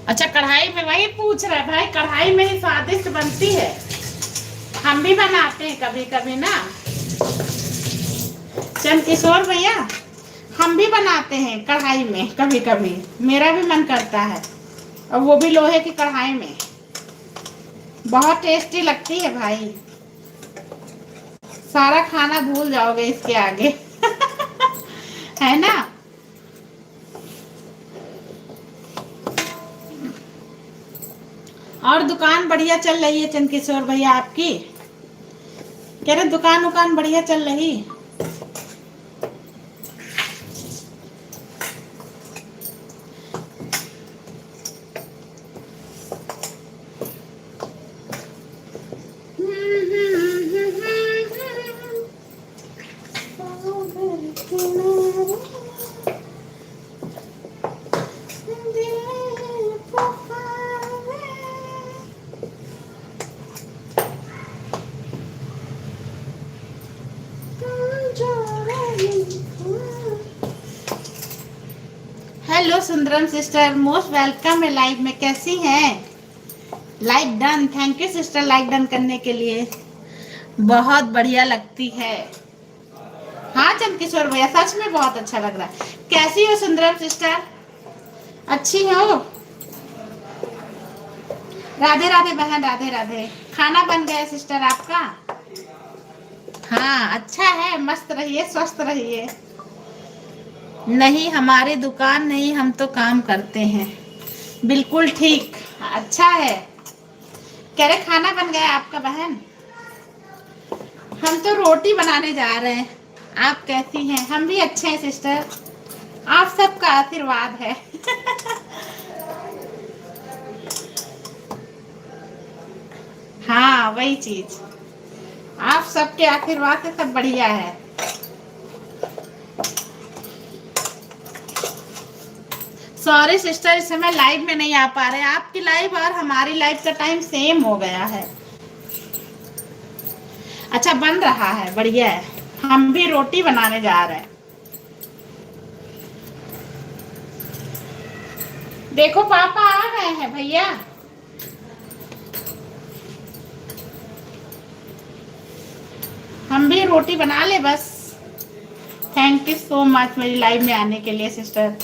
अच्छा कढ़ाई में, वही पूछ रहा है भाई, कढ़ाई में ही स्वादिष्ट बनती है। हम भी बनाते हैं कभी कभी ना चंद किशोर भैया, हम भी बनाते हैं कढ़ाई में कभी कभी, मेरा भी मन करता है, और वो भी लोहे की कढ़ाई में, बहुत टेस्टी लगती है भाई। सारा खाना भूल जाओगे इसके आगे। है ना? और दुकान बढ़िया चल रही है चंद किशोर भैया आपकी? कह रहे दुकान उकान बढ़िया चल रही? Hello Sundaram sister, most welcome है लाइव में। कैसी हैं? Like done, thank you sister like done करने के लिए, बहुत बढ़िया लगती है। हाँ चंदकिशोर भैया, सच में बहुत अच्छा लग रहा है। कैसी हो सुंदरम सिस्टर? अच्छी हो? राधे राधे बहन, राधे राधे। खाना बन गया सिस्टर आपका? हाँ अच्छा है, मस्त रहिए, स्वस्थ रहिए। नहीं हमारी दुकान नहीं, हम तो काम करते हैं। बिल्कुल ठीक, अच्छा है। कह रहे खाना बन गया आपका बहन? हम तो रोटी बनाने जा रहे हैं। आप कैसी हैं? हम भी अच्छे हैं सिस्टर, आप सबका आशीर्वाद है। हाँ वही चीज, आप सबके आशीर्वाद से सब बढ़िया है। सॉरी सिस्टर, इस समय लाइव में नहीं आ पा रहे। आपकी लाइव और हमारी लाइव का टाइम सेम हो गया है। अच्छा बन रहा है, बढ़िया है। हम भी रोटी बनाने जा रहे हैं। देखो पापा आ गए हैं भैया। हम भी रोटी बना ले बस। थैंक यू सो मच मेरी लाइव में आने के लिए सिस्टर।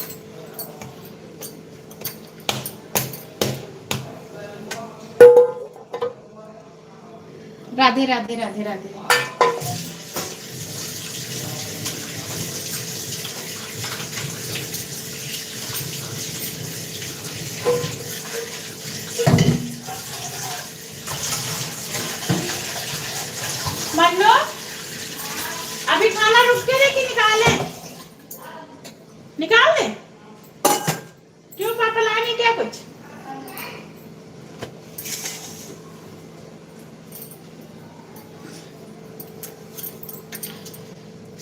राधे राधे राधे राधे। मन्नू अभी खाना रुक के दे कि निकाले? निकाल दे। क्यों पापा लाए नहीं क्या कुछ?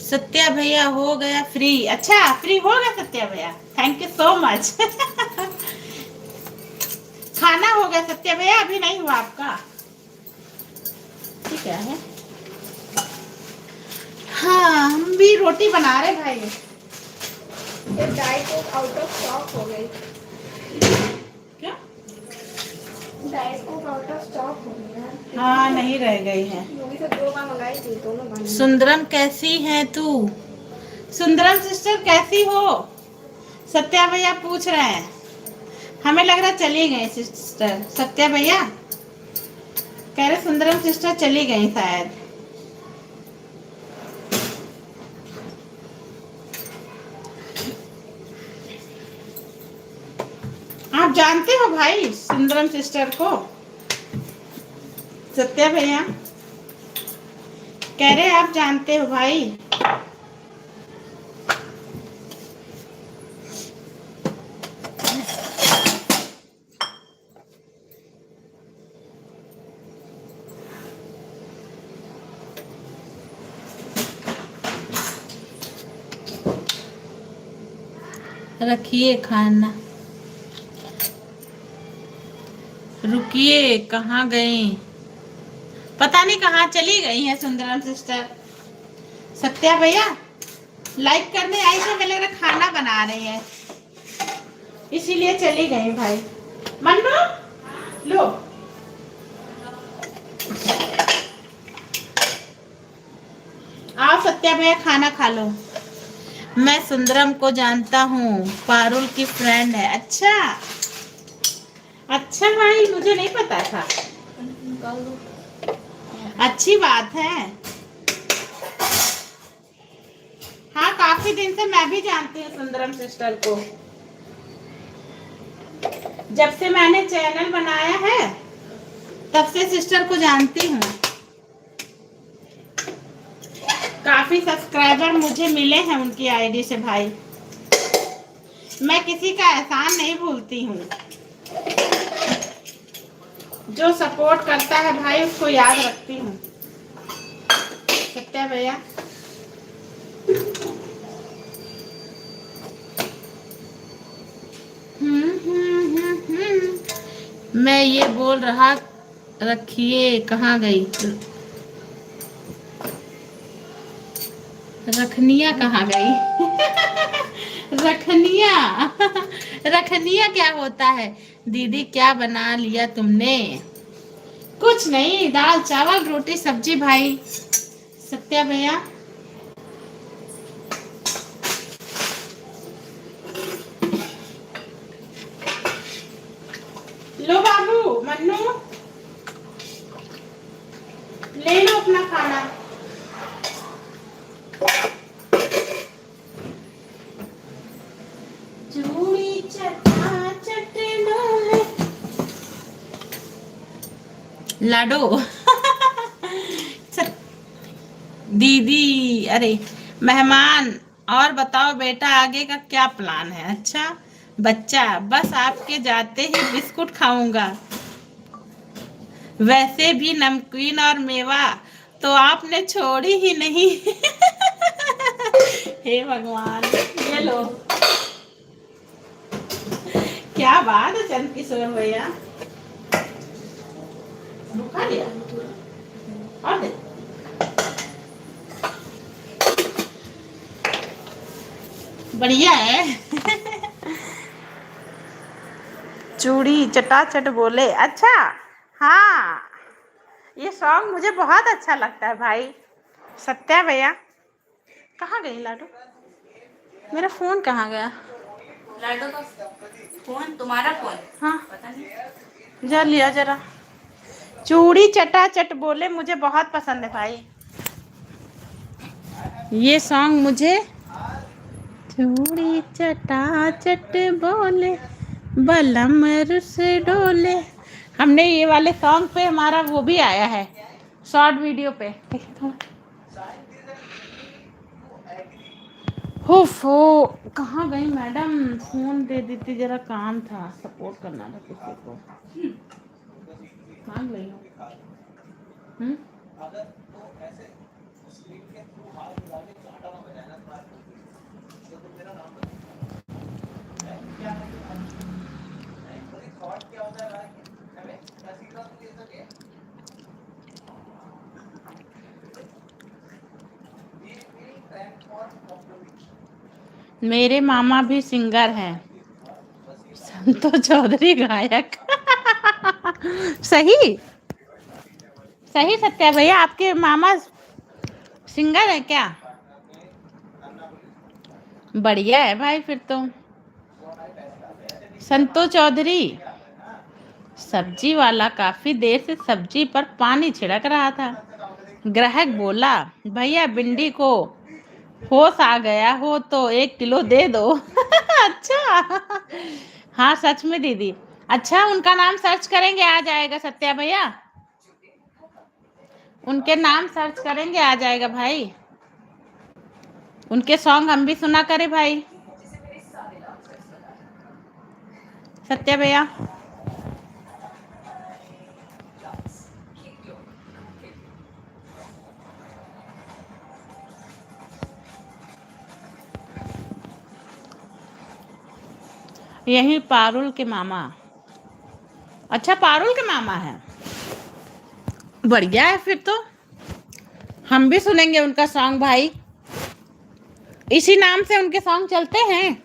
सत्या भैया हो गया फ्री। अच्छा फ्री हो गया सत्या भैया, थैंक यू सो मच। खाना हो गया सत्या भैया, अभी नहीं हुआ आपका? ठीक है। हाँ हम भी रोटी बना रहे भाई। ये diet Coke out of stock हो गई। क्या? Diet Coke out of stock हो गया। हाँ नहीं रह गई है। मूवी से 2 बार मंगाई थी, दोनों बार। सुंदरम कैसी है तू? सुंदरम सिस्टर कैसी हो? सत्या भैया पूछ रहे हैं। हमें लग रहा चली गई सिस्टर। सत्या भैया कह रहे सुंदरम सिस्टर चली गई शायद। आप जानते हो भाई सुंदरम सिस्टर को? सत्या भैया कह रहे आप जानते हो भाई? रखिए खाना। रुकिए, कहाँ गई? पता नहीं कहाँ चली गई है सुंदरम सिस्टर। सत्या भैया लाइक करने आई थी, मुझे लग रहा खाना बना रही है, इसीलिए चली गई भाई। मन्नू लो। आओ सत्या भैया खाना खा लो। मैं सुंदरम को जानता हूँ, पारुल की फ्रेंड है। अच्छा अच्छा भाई, मुझे नहीं पता था। अच्छी बात है। हाँ काफी दिन से मैं भी जानती हूँ सुंदरम सिस्टर को। जब से मैंने चैनल बनाया है तब से सिस्टर को जानती हूँ। काफी सब्सक्राइबर मुझे मिले हैं उनकी आईडी से भाई। मैं किसी का एहसान नहीं भूलती हूँ। जो सपोर्ट करता है भाई उसको याद रखती हूँ। सत्या भैया मैं ये बोल रहा, रखिए कहाँ गई? रखनिया कहाँ गई? रखनिया। रखनिया क्या होता है? दीदी क्या बना लिया तुमने? कुछ नहीं, दाल चावल रोटी सब्जी भाई। सत्या भैया, लो बाबू मन्नू, ले लो अपना खाना। चूड़ी चटा चटनोले लाडो। दीदी, अरे मेहमान। और बताओ बेटा, आगे का क्या प्लान है? अच्छा बच्चा, बस आपके जाते ही बिस्कुट खाऊंगा। वैसे भी नमकीन और मेवा तो आपने छोड़ी ही नहीं। हे भगवान, ये लो। क्या बात है चंद किशोर भैया, खा लिया और दे। बढ़िया है। चूड़ी चटाचट बोले, अच्छा हाँ, ये सॉन्ग मुझे बहुत अच्छा लगता है भाई। सत्या भैया, कहाँ गई लाडू? मेरा फोन कहाँ गया? लाडो का फोन, तुम्हारा फोन? हाँ, पता नहीं। जा लिया जरा। चूड़ी चटाचट बोले मुझे बहुत पसंद है भाई, ये सॉन्ग मुझे। चूड़ी चटाचट बोले बलम रुस डोले। हमने ये वाले सॉन्ग पे हमारा वो भी आया है शॉर्ट वीडियो पे। हो कहाँ गई मैडम? फोन दे देती, जरा काम था, सपोर्ट करना था किसी को। मांग रही हूँ। हम्म? मेरे मामा भी सिंगर हैं, संतोष चौधरी गायक। सही सही सत्या भैया, आपके मामा सिंगर है क्या? बढ़िया है भाई फिर तो। संतोष चौधरी सब्जी वाला काफी देर से सब्जी पर पानी छिड़क रहा था। ग्राहक बोला, भैया भिंडी को होश आ गया हो तो 1 किलो दे दो। अच्छा, हाँ सच में दीदी। अच्छा, उनका नाम सर्च करेंगे आ जाएगा सत्या भैया, उनके नाम सर्च करेंगे आ जाएगा भाई। उनके सॉन्ग हम भी सुना करें भाई। सत्या भैया, यही पारुल के मामा। अच्छा, पारुल के मामा है, बढ़िया है फिर तो। हम भी सुनेंगे उनका सॉन्ग भाई, इसी नाम से उनके सॉन्ग चलते हैं।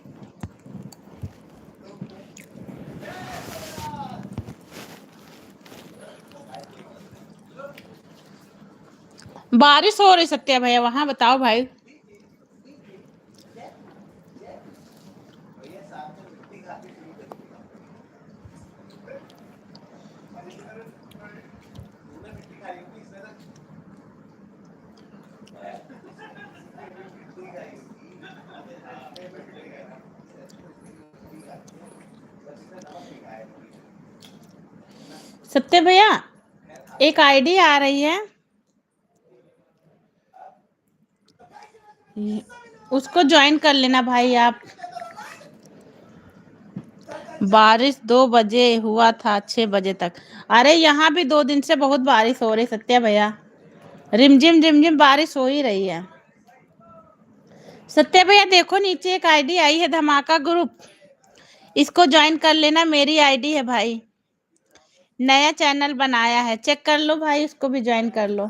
बारिश हो रही सत्या भैया, वहां बताओ भाई। सत्य भैया, एक आईडी आ रही है, उसको ज्वाइन कर लेना भाई आप। बारिश 2 बजे हुआ था 6 बजे तक। अरे यहाँ भी 2 दिन से बहुत बारिश हो रही सत्या भैया, रिमझिम रिमझिम बारिश हो ही रही है। सत्या भैया देखो, नीचे एक आईडी आई है, धमाका ग्रुप, इसको ज्वाइन कर लेना, मेरी आईडी है भाई, नया चैनल बनाया है, चेक कर लो भाई, उसको भी ज्वाइन कर लो।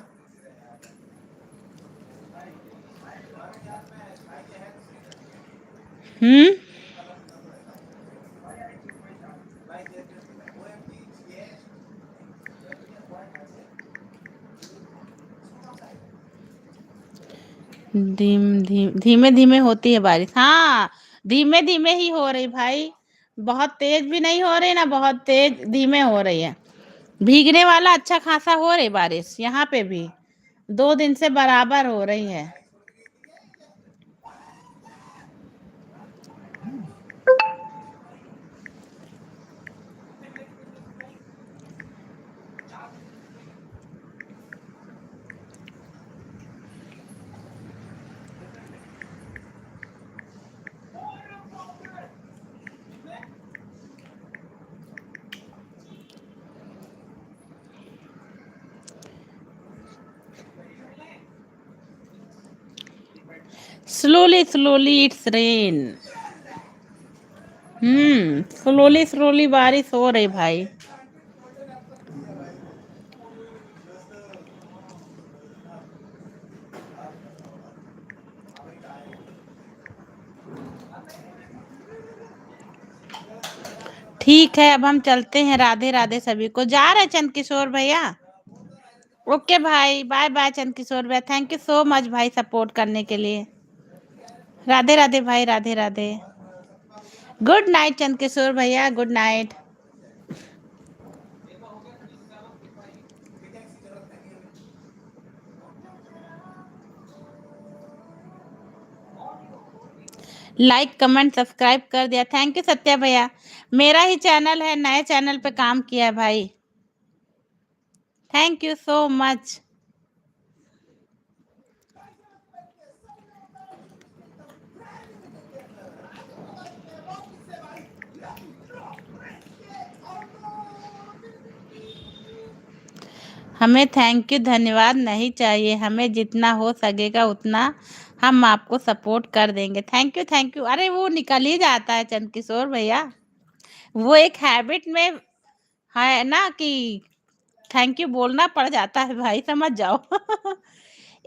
हम्म। धीमे धीमे होती है बारिश। हाँ, धीमे धीमे ही हो रही भाई, बहुत तेज भी नहीं हो रही ना बहुत तेज, धीमे हो रही है। भीगने वाला अच्छा खासा हो रही बारिश यहाँ पे भी, 2 दिन से बराबर हो रही है। Slowly it's rain. स्लोली बारिश हो रही भाई। ठीक है, अब हम चलते हैं। राधे राधे सभी को। जा रहे चंद किशोर भैया? ओके भाई, बाय बाय चंद किशोर भैया। थैंक यू सो मच भाई सपोर्ट करने के लिए। राधे राधे भाई, राधे राधे। गुड नाइट चंद किशोर भैया, good night. Like comment subscribe कर दिया, थैंक यू सत्या भैया। मेरा ही चैनल है, नए चैनल पे काम किया है भाई, थैंक यू सो मच। हमें थैंक यू धन्यवाद नहीं चाहिए, हमें जितना हो सकेगा उतना हम आपको सपोर्ट कर देंगे। Thank you thank you. अरे वो निकल ही जाता है चंद किशोर भैया, वो एक हैबिट में है ना कि थैंक यू बोलना पड़ जाता है भाई, समझ जाओ।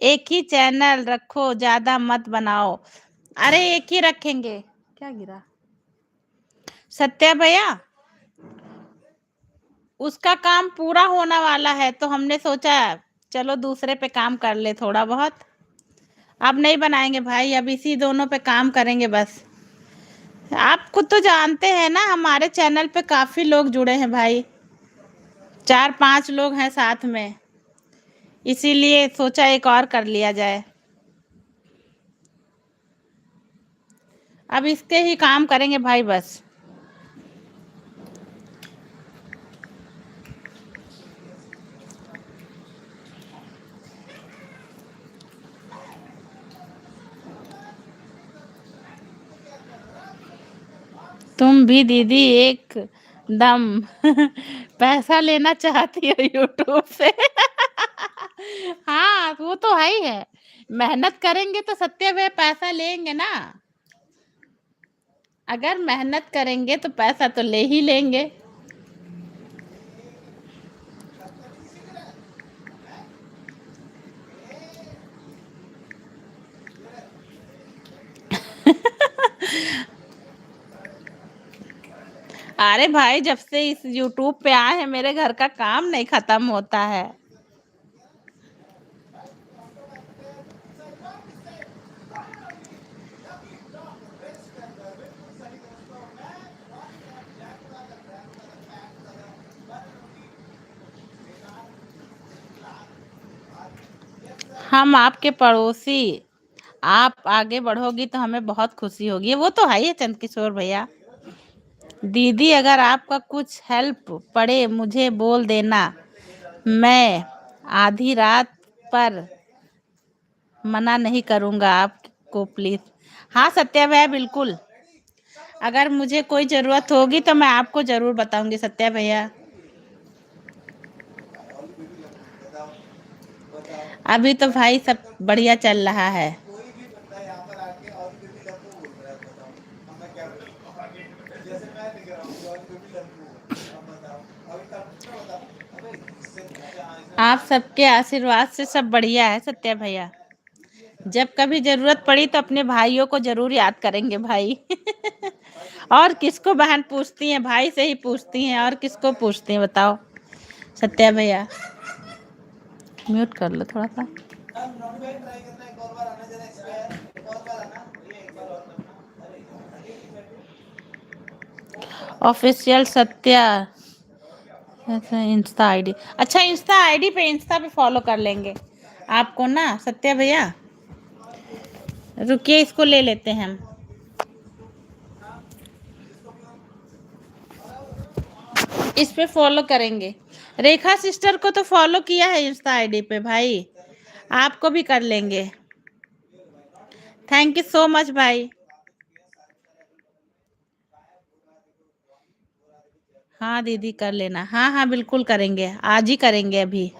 एक ही चैनल रखो, ज्यादा मत बनाओ। अरे एक ही रखेंगे। क्या गिरा? सत्या भैया, उसका काम पूरा होने वाला है तो हमने सोचा चलो दूसरे पे काम कर ले थोड़ा बहुत। अब नहीं बनाएंगे भाई, अब इसी दोनों पे काम करेंगे बस। आप खुद तो जानते हैं ना, हमारे चैनल पे काफी लोग जुड़े हैं भाई, 4-5 लोग हैं साथ में, इसीलिए सोचा एक और कर लिया जाए। अब इसके ही काम करेंगे भाई बस। तुम भी दीदी एक दम पैसा लेना चाहती हो यूट्यूब से। हाँ वो तो है ही है, मेहनत करेंगे तो सत्य में पैसा लेंगे ना, अगर मेहनत करेंगे तो पैसा तो ले ही लेंगे। अरे भाई जब से इस यूट्यूब पे आए हैं मेरे घर का काम नहीं खत्म होता है। हम आपके पड़ोसी, आप आगे बढ़ोगी तो हमें बहुत खुशी होगी, वो तो है ही है चंद किशोर भैया। दीदी अगर आपका कुछ हेल्प पड़े मुझे बोल देना, मैं आधी रात पर मना नहीं करूँगा आपको प्लीज़। हाँ सत्या भैया बिल्कुल, अगर मुझे कोई ज़रूरत होगी तो मैं आपको ज़रूर बताऊंगी सत्या भैया। अभी तो भाई सब बढ़िया चल रहा है। आप सबके आशीर्वाद से सब बढ़िया है सत्या भैया। जब कभी जरूरत पड़ी तो अपने भाइयों को जरूर याद करेंगे भाई। और किसको बहन पूछती हैं, भाई से ही पूछती हैं, और किसको पूछती हैं बताओ। सत्या भैया म्यूट कर लो थोड़ा सा। ऑफिशियल सत्या अच्छा इंस्टा आईडी, अच्छा इंस्टा आईडी पे, इंस्टा पे फॉलो कर लेंगे आपको ना सत्या भैया। रुकिए इसको ले लेते हैं हम। इस पे फॉलो करेंगे। रेखा सिस्टर को तो फॉलो किया है इंस्टा आईडी पे भाई, आपको भी कर लेंगे। थैंक यू सो मच भाई। हाँ दीदी कर लेना, हाँ हाँ बिल्कुल करेंगे, आज ही करेंगे अभी।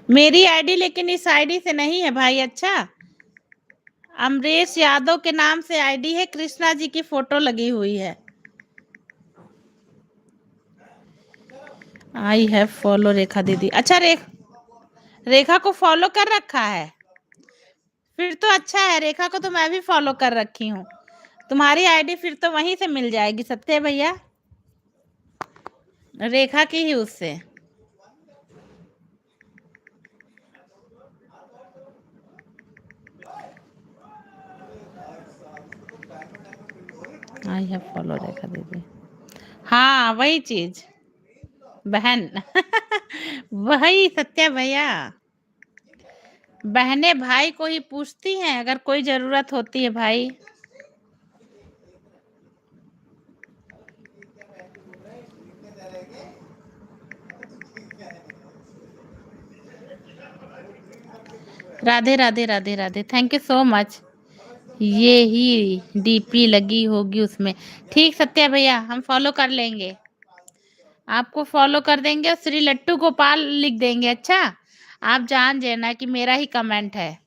मेरी आईडी लेकिन इस आईडी से नहीं है भाई। अच्छा अमरेश यादव के नाम से आईडी है, कृष्णा जी की फोटो लगी हुई है। आई हैव फॉलो रेखा दीदी। अच्छा रेखा को फॉलो कर रखा है, फिर तो अच्छा है। रेखा को तो मैं भी फॉलो कर रखी हूँ। तुम्हारी आईडी फिर तो वहीं से मिल जाएगी सत्य भैया, रेखा की ही उससे। आई हैव फॉलो रेखा दीदी, हाँ वही चीज बहन। वही सत्या भैया, बहनें भाई को ही पूछती हैं अगर कोई जरूरत होती है भाई। Radhe Radhe Radhe Radhe, thank you so much. ये ही डीपी लगी होगी उसमें। ठीक सत्या भैया हम फॉलो कर लेंगे, आपको फॉलो कर देंगे और श्री लट्टू गोपाल लिख देंगे। अच्छा आप जान लेना कि मेरा ही कमेंट है।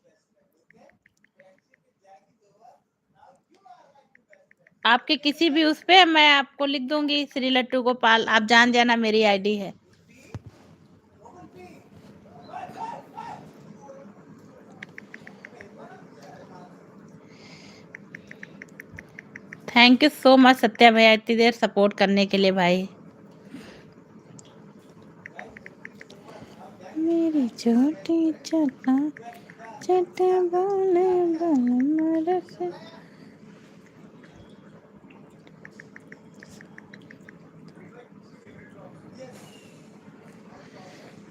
आपके किसी भी उस पे मैं आपको लिख दूंगी श्री लट्टू गोपाल, आप जान जाना मेरी आईडी है। Thank you so much Satya भैया इतनी देर सपोर्ट करने के लिए भाई। मेरी छोटी चटा चटा बोले बरस।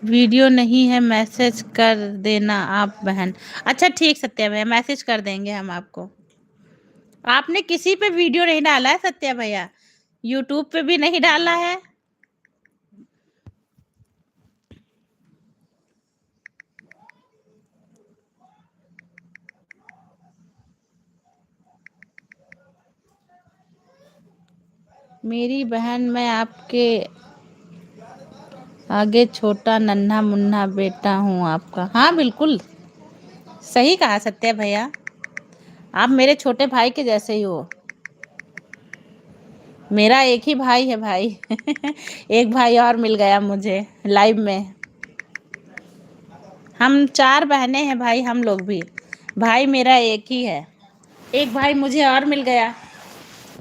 वीडियो नहीं है मैसेज कर देना आप बहन। अच्छा ठीक सत्या भैया मैसेज कर देंगे हम आपको। आपने किसी पे वीडियो नहीं डाला है सत्या भैया, यूट्यूब पे भी नहीं डाला है। मेरी बहन मैं आपके आगे छोटा नन्हा मुन्ना बेटा हूँ आपका। हाँ बिल्कुल सही कहा सत्या भैया, आप मेरे छोटे भाई के जैसे ही हो। मेरा एक ही भाई है भाई। एक भाई और मिल गया मुझे लाइव में। हम 4 बहनें हैं भाई, हम लोग भी। भाई मेरा एक ही है, एक भाई मुझे और मिल गया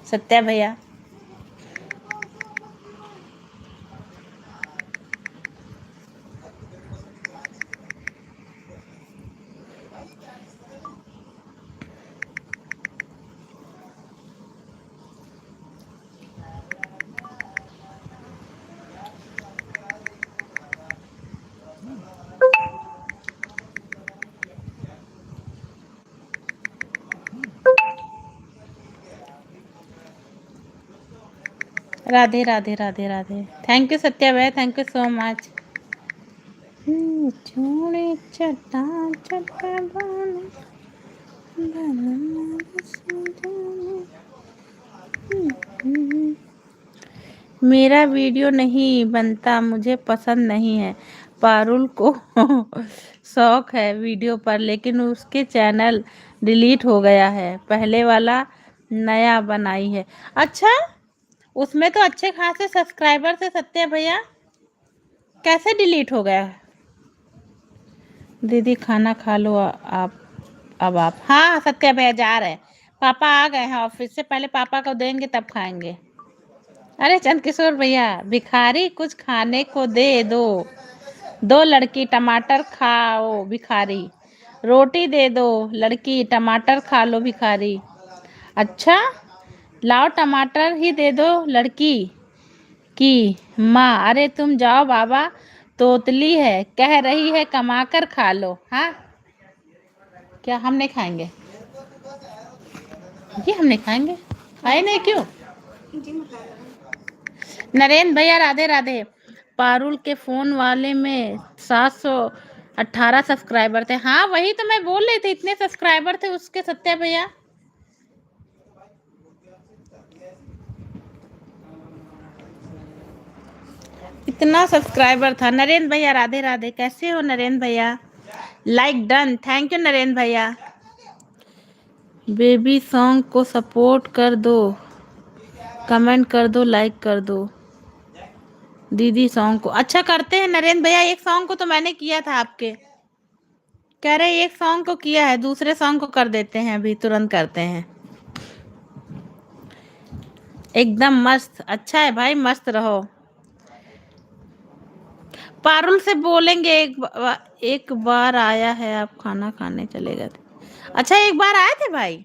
सत्या भैया। राधे राधे राधे राधे, थैंक यू सत्या भैया, थैंक यू सो मच। छोड़े चटा चटा मेरा वीडियो नहीं बनता, मुझे पसंद नहीं है। पारुल को शौक है वीडियो पर, लेकिन उसके चैनल डिलीट हो गया है, पहले वाला नया बनाई है। अच्छा उसमें तो अच्छे खासे सब्सक्राइबर थे सत्या भैया, कैसे डिलीट हो गया? दीदी खाना खा लो आप। अब आप, हाँ सत्या भैया जा रहे हैं, पापा आ गए हैं ऑफिस से, पहले पापा को देंगे तब खाएंगे। अरे चंदकिशोर भैया, भिखारी कुछ खाने को दे दो, दो लड़की टमाटर खाओ भिखारी, रोटी दे दो लड़की टमाटर खा लो भिखारी। अच्छा, लाओ टमाटर ही दे दो लड़की की माँ। अरे तुम जाओ बाबा, तोतली है कह रही है कमा कर खा लो। हाँ क्या हम नहीं खाएंगे? ये हम नहीं खाएंगे, खाए नहीं क्यों? जी मैं खा लूँगी। नरेंद्र भैया राधे राधे। पारुल के फोन वाले में 718 सब्सक्राइबर थे। हाँ वही तो मैं बोल रही थी, इतने सब्सक्राइबर थे उसके सत्या भैया। इतना सब्सक्राइबर था। नरेंद्र भैया राधे राधे, कैसे हो नरेंद्र भैया? Like done, thank you Narendra भैया। बेबी सॉन्ग को सपोर्ट कर दो, कमेंट कर दो, लाइक कर दो। दीदी सॉन्ग को अच्छा करते हैं नरेंद्र भैया, एक सॉन्ग को तो मैंने किया था आपके, कह रहे एक सॉन्ग को किया है, दूसरे सॉन्ग को कर देते हैं, अभी तुरंत करते हैं। एकदम मस्त, अच्छा है भाई, मस्त रहो। पारुल से बोलेंगे एक बार आया है, आप खाना खाने चले गए थे। अच्छा एक बार आए थे भाई,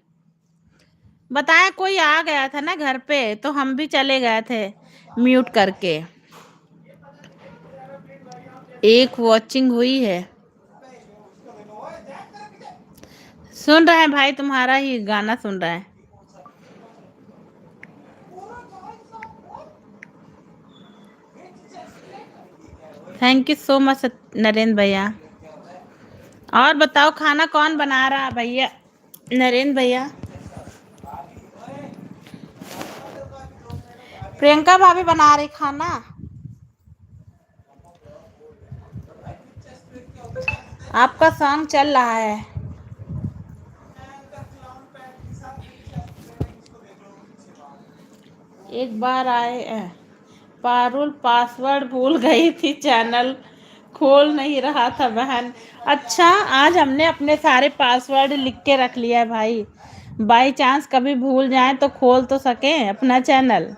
बताया कोई आ गया था ना घर पे, तो हम भी चले गए थे म्यूट करके। एक वॉचिंग हुई है, सुन रहे हैं भाई, तुम्हारा ही गाना सुन रहे हैं। Thank you so much Narendra भैया। और बताओ खाना कौन बना रहा भैया? नरेंद्र भैया। प्रियंका भाभी बना रही खाना। आपका सॉन्ग चल रहा है। एक बार आए पारुल पासवर्ड भूल गई थी, चैनल खोल नहीं रहा था बहन। अच्छा आज हमने अपने सारे पासवर्ड लिख के रख लिया है भाई, बाई चांस कभी भूल जाए तो खोल तो सके अपना चैनल।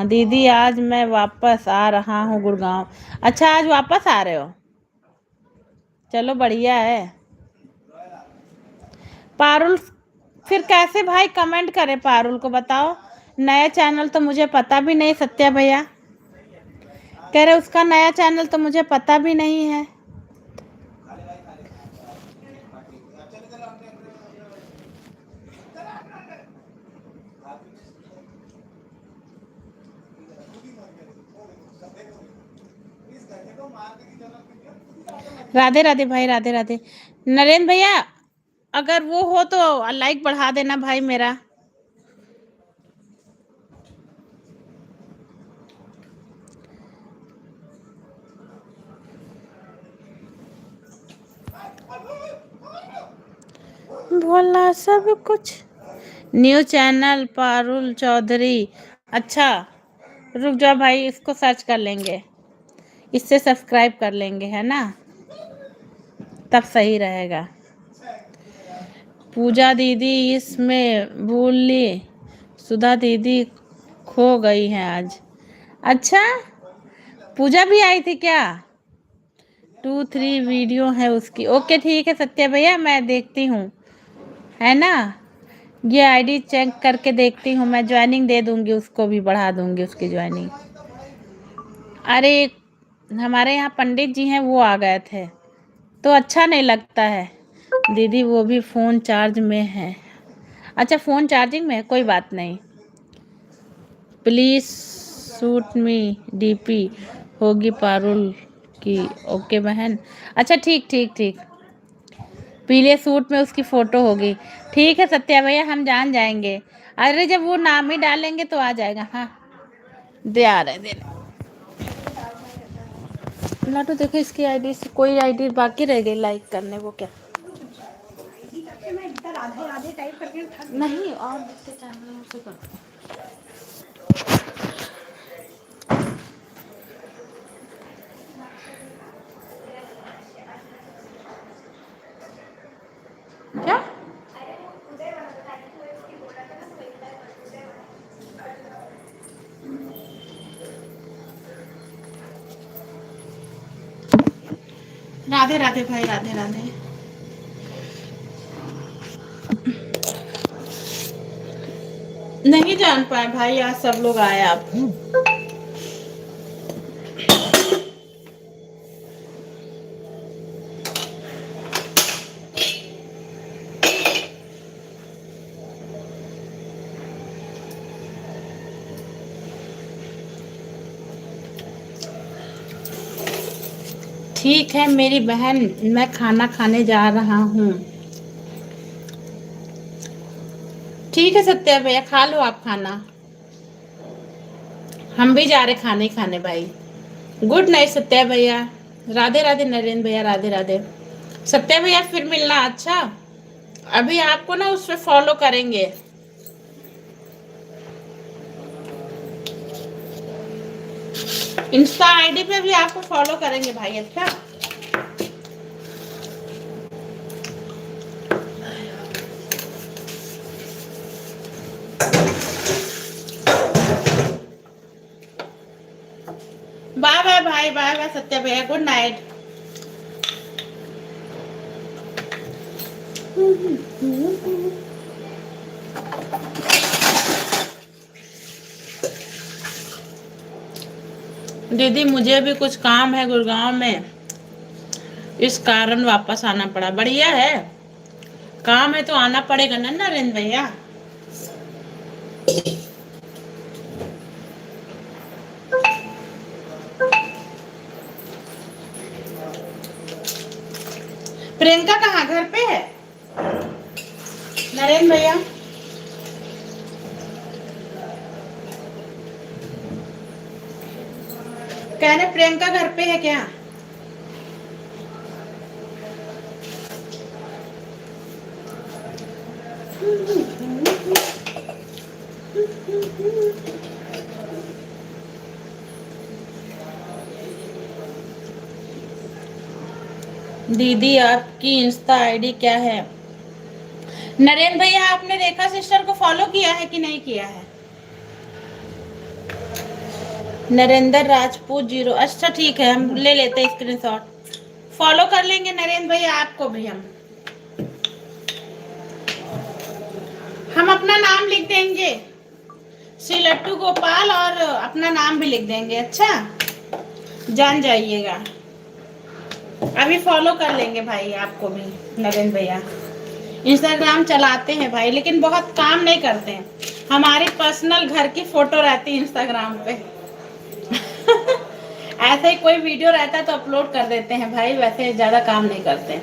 दीदी आज मैं वापस आ रहा हूँ गुड़गांव। अच्छा आज वापस आ रहे हो, चलो बढ़िया है। पारुल फिर कैसे भाई कमेंट करे, पारुल को बताओ, नया चैनल तो मुझे पता भी नहीं। सत्या भैया कह रहे उसका नया चैनल तो मुझे पता भी नहीं है। राधे राधे भाई, राधे राधे। नरेंद्र भैया अगर वो हो तो लाइक बढ़ा देना भाई मेरा। बोला सब कुछ। New channel Parul Chaudhary. अच्छा रुक जाओ भाई, इसको सर्च कर लेंगे, इससे सब्सक्राइब कर लेंगे, है ना, तब सही रहेगा। पूजा दीदी इसमें भूल ली, सुधा दीदी खो गई हैं आज। अच्छा पूजा भी आई थी क्या? 2-3 वीडियो है उसकी। ओके ठीक है सत्या भैया, मैं देखती हूँ, है ना, ये आईडी चेक करके देखती हूँ, मैं ज्वाइनिंग दे दूंगी, उसको भी बढ़ा दूंगी उसकी ज्वाइनिंग। अरे हमारे यहाँ पंडित जी हैं, वो आ गए थे तो अच्छा नहीं लगता है। दीदी वो भी फ़ोन चार्ज में है। अच्छा फ़ोन चार्जिंग में है, कोई बात नहीं। प्लीज़ शूट मी डीपी होगी पारुल की। ओके बहन, अच्छा ठीक ठीक ठीक, पीले सूट में उसकी फ़ोटो होगी। ठीक है सत्या भैया, हम जान जाएंगे। अरे जब वो नाम ही डालेंगे तो आ जाएगा। हाँ दे आ रहे दे लाटू, देखो इसकी आईडी से कोई आईडी बाकी रह गई लाइक करने, वो क्या मैं इतना राधे राधे टाइप करके नहीं, और दूसरे चैनल से कर। राधे राधे भाई, राधे राधे। नहीं जान पाए भाई, आज सब लोग आए आप। ठीक है मेरी बहन, मैं खाना खाने जा रहा हूँ। ठीक है सत्या भैया, खा लो आप खाना। हम भी जा रहे खाने खाने भाई। गुड नाइट सत्या भैया। राधे राधे नरेंद्र भैया, राधे राधे। सत्या भैया फिर मिलना। अच्छा, अभी आपको ना उस पे फॉलो करेंगे। इंस्टा आईडी पे भी आपको फॉलो करेंगे भाई। अच्छा, बाय बाय भाई, बाय बाय सत्या भैया, गुड नाइट। दीदी मुझे भी कुछ काम है गुड़गांव में, इस कारण वापस आना पड़ा। बढ़िया है, काम है तो आना पड़ेगा ना नरेंद्र भैया। प्रियंका कहाँ, घर पे है नरेंद्र भैया? कह रहे प्रियंका घर पे है क्या? दीदी आपकी इंस्टा आईडी क्या है? नरेंद्र भैया आपने रेखा सिस्टर को फॉलो किया है कि नहीं किया है? नरेंद्र राजपूत 0। अच्छा ठीक है, हम ले लेते हैं स्क्रीनशॉट। फॉलो कर लेंगे नरेंद्र भैया आपको भी। हम अपना नाम लिख देंगे, श्री लट्टू गोपाल, और अपना नाम भी लिख देंगे। अच्छा, जान जाइएगा। अभी फॉलो कर लेंगे भाई आपको भी नरेंद्र भैया। इंस्टाग्राम चलाते हैं भाई, लेकिन बहुत काम नहीं करते हैं। हमारी पर्सनल घर की फोटो रहती है इंस्टाग्राम पे। ऐसे ही कोई वीडियो रहता है तो अपलोड कर देते हैं भाई, वैसे ज्यादा काम नहीं करते हैं।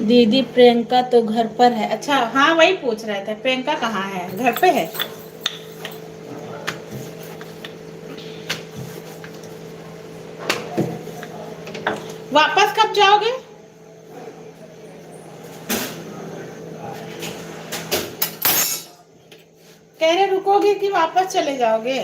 दीदी प्रियंका तो घर पर है। अच्छा हाँ, वही पूछ रहे थे प्रियंका कहाँ है, घर पे है? वापस कब जाओगे? कह रहे रुकोगे कि वापस चले जाओगे?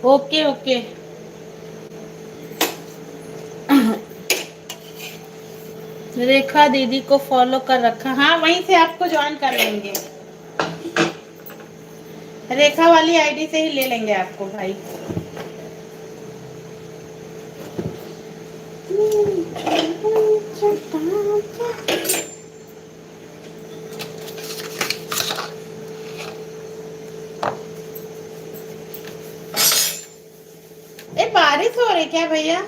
Okay okay. रेखा दीदी को फॉलो कर रखा, हाँ वहीं से आपको ज्वाइन कर लेंगे। रेखा वाली आईडी से ही ले लेंगे आपको भाई। ए बारिश हो रही क्या भैया?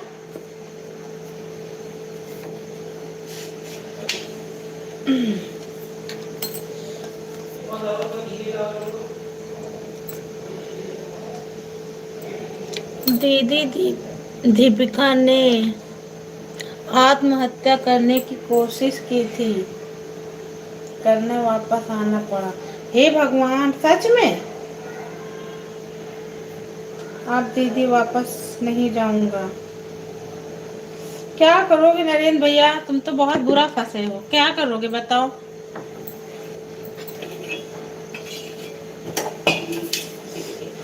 दीदी दीपिका ने आत्महत्या करने की कोशिश की थी, करने वापस आना पड़ा। हे भगवान, सच में? आप दीदी वापस नहीं जाऊंगा। क्या करोगे नरेंद्र भैया, तुम तो बहुत बुरा फंसे हो, क्या करोगे बताओ।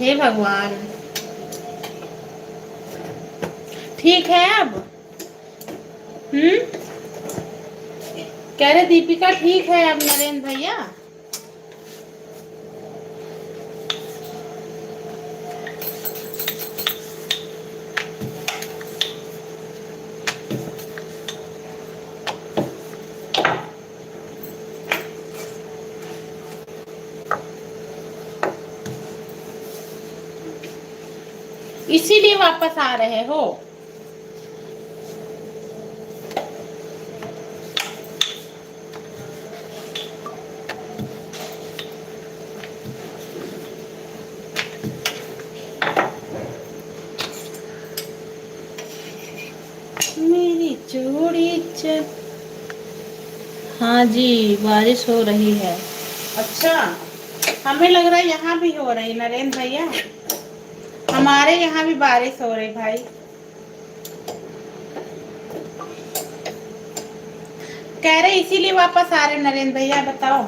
हे भगवान। ठीक है अब। हम्म। कह रहे दीपिका ठीक है अब नरेंद्र भैया। इसीलिए वापस आ रहे हो। मेरी चूड़ी हाँ जी, बारिश हो रही है। अच्छा, हमें लग रहा है यहाँ भी हो रही नरेंद्र भैया। हमारे यहाँ भी बारिश हो रही भाई। कह रहे इसीलिए वापस आ रहे नरेंद्र भैया, बताओ।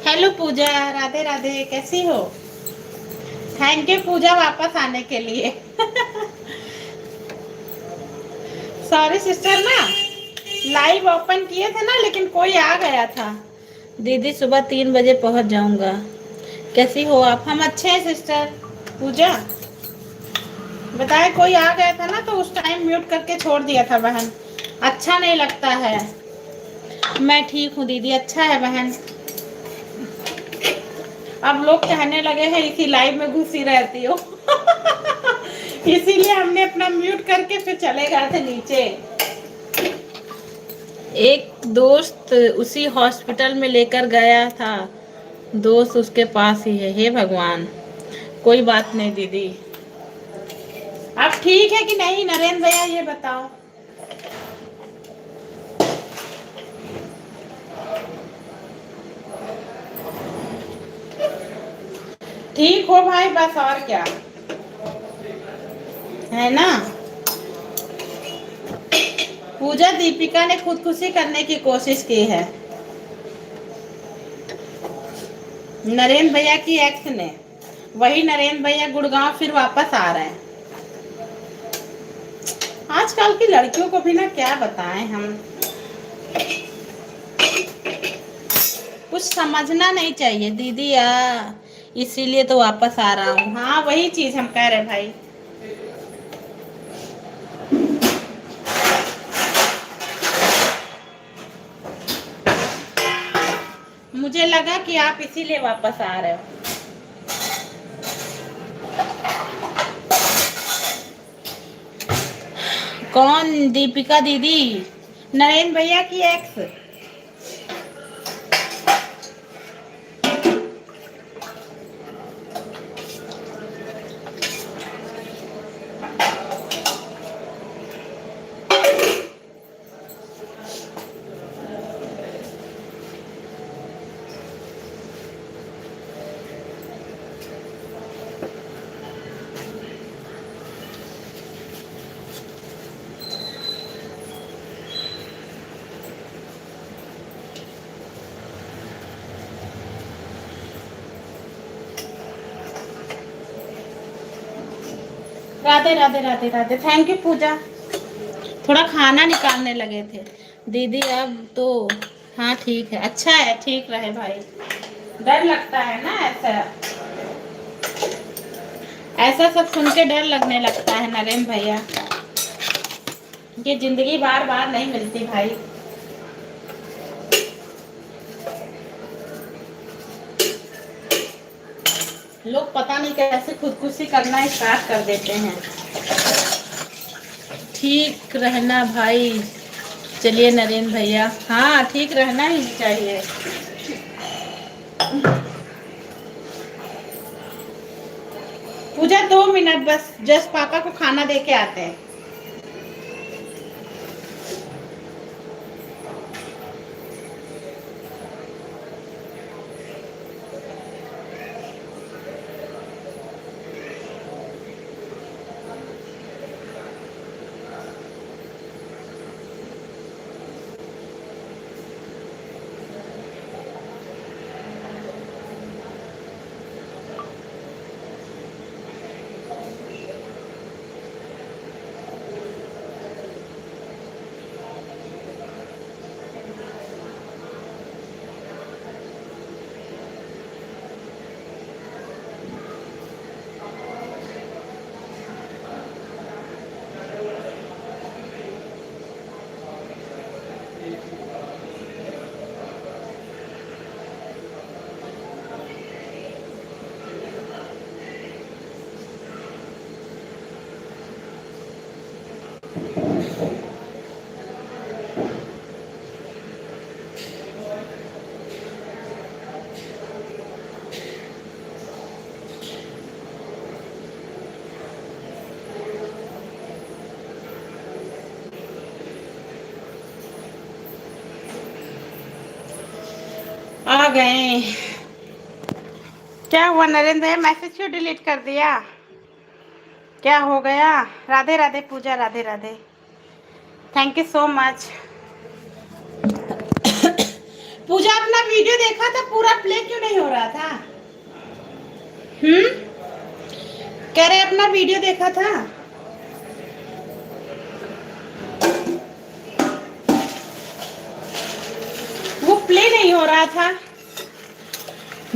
हेलो पूजा, राधे राधे, कैसी हो। थैंक यू पूजा वापस आने के लिए। सॉरी सिस्टर ना, लाइव ओपन किए थे ना, लेकिन कोई आ गया था। दीदी सुबह 3 बजे पहुंच जाऊंगा। कैसी हो आप। हम अच्छे हैं सिस्टर पूजा। बताए कोई आ गया था ना, तो उस टाइम म्यूट करके छोड़ दिया था बहन। अच्छा नहीं लगता है। मैं ठीक हूँ दीदी, अच्छा है बहन। अब लोग कहने लगे हैं इसी लाइव में घुसी रहती हो। इसीलिए हमने अपना म्यूट करके फिर चले गए थे नीचे। एक दोस्त उसी हॉस्पिटल में लेकर गया था, दोस्त उसके पास ही है। हे भगवान। कोई बात नहीं दीदी। अब ठीक है कि नहीं नरेंद्र भैया, ये बताओ। ठीक हो भाई, बस और क्या है ना। पूजा, दीपिका ने खुदकुशी करने की कोशिश की है, नरेंद्र भैया की एक्स ने। वही नरेंद्र भैया गुड़गांव फिर वापस आ रहे हैं। आजकल की लड़कियों को भी ना क्या बताएं हम, कुछ समझना नहीं चाहिए दीदी इसीलिए तो वापस आ रहा हूँ। हाँ वही चीज हम कह रहे भाई। मुझे लगा कि आप इसीलिए वापस आ रहे हो। कौन दीपिका दीदी, नरेंद्र भैया की ex. Radhe Radhe Radhe Radhe. Thank you Pooja. थोड़ा खाना निकालने लगे थे दीदी, अब तो हाँ ठीक है, अच्छा है, ठीक रहे भाई। डर लगता है ना ऐसा, ऐसा सब सुन के डर लगने लगता है नरेंद्र भैया। ये जिंदगी बार बार नहीं मिलती भाई। लोग पता नहीं कैसे खुदकुशी करना स्टार्ट कर देते हैं। ठीक रहना भाई। चलिए नरेंद्र भैया, हाँ ठीक रहना ही चाहिए। पूजा 2 मिनट बस, जस्ट पापा को खाना दे के आते हैं। आ गए। क्या हुआ नरेंद्र भैया, मैसेज क्यों डिलीट कर दिया? क्या हो गया? Radhe Radhe Pooja, Radhe Radhe, thank you so much. Pooja अपना वीडियो देखा था पूरा, प्ले क्यों नहीं हो रहा था? कह रहे अपना वीडियो देखा था। वो प्ले नहीं हो रहा था।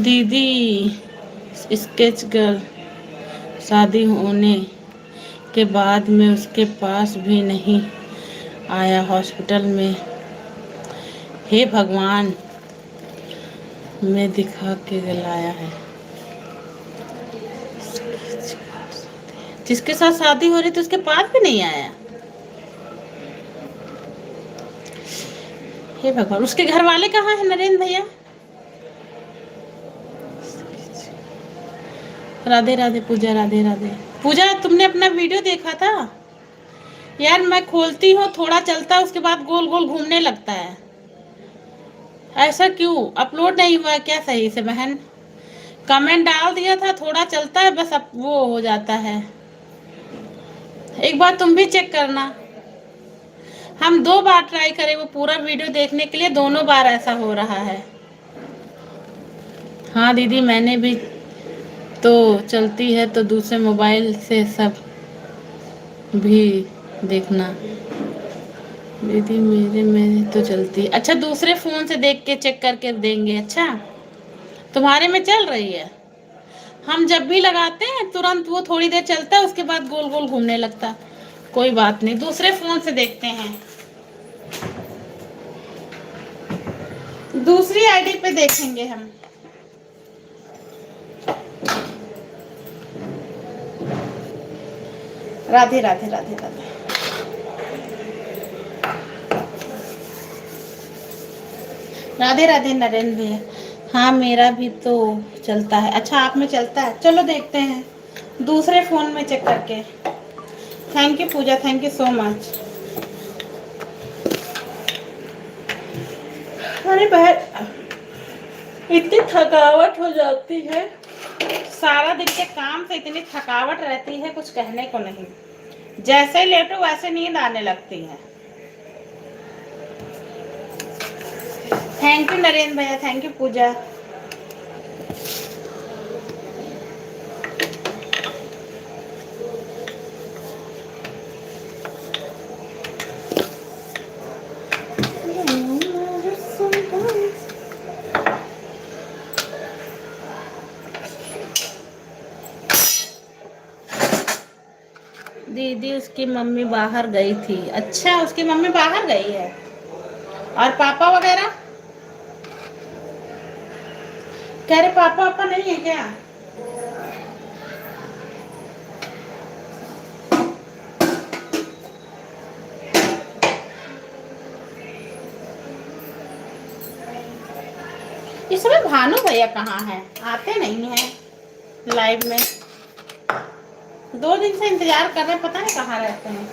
दीदी स्केच गर्ल शादी होने के बाद में उसके पास भी नहीं आया हॉस्पिटल में। हे भगवान, मैं दिखा के लाया है। जिसके साथ शादी हो रही थी उसके पास भी नहीं आया। हे भगवान, उसके घर वाले कहाँ हैं नरेंद्र भैया? राधे राधे पूजा, राधे राधे पूजा, तुमने अपना वीडियो देखा था? यार मैं खोलती हूँ, थोड़ा चलता है उसके बाद गोल गोल घूमने लगता है। ऐसा क्यों? अपलोड नहीं हुआ है क्या सही से बहन? कमेंट डाल दिया था, थोड़ा चलता है बस, अब वो हो जाता है। एक बार तुम भी चेक करना। हम 2 बार ट्राई करें वो पूरा वीडियो देखने के लिए, दोनों बार ऐसा हो रहा है। हाँ दीदी, मैंने भी तो चलती है तो दूसरे मोबाइल से सब भी देखना। दीदी मेरे में तो चलती है। अच्छा, दूसरे फोन से देख के चेक करके देंगे। अच्छा, तुम्हारे में चल रही है। हम जब भी लगाते हैं तुरंत वो थोड़ी देर चलता है, उसके बाद गोल गोल घूमने लगता। कोई बात नहीं, दूसरे फोन से देखते हैं, दूसरी आईडी पे देखेंगे हम। राधे राधे, राधे राधे। राधे राधे नरेंद्र भैया। हाँ मेरा भी तो चलता है। अच्छा, आप में चलता है? चलो देखते हैं दूसरे फोन में चेक करके। Thank you Pooja, thank you so much. अरे बहन, इतनी थकावट हो जाती है, सारा दिन के काम से इतनी थकावट रहती है, कुछ कहने को नहीं। जैसे लेटो वैसे नींद आने लगती है। थैंक यू नरेंद्र भैया, थैंक यू पूजा। दीदी उसकी मम्मी बाहर गई थी। अच्छा, उसकी मम्मी बाहर गई है। और पापा वगैरह? कह रहे पापा पापा नहीं है क्या? इस समय भानु भैया कहाँ हैं? आते नहीं हैं लाइव में। 2 दिन से इंतजार कर रहे हैं, पता नहीं कहाँ रहते हैं।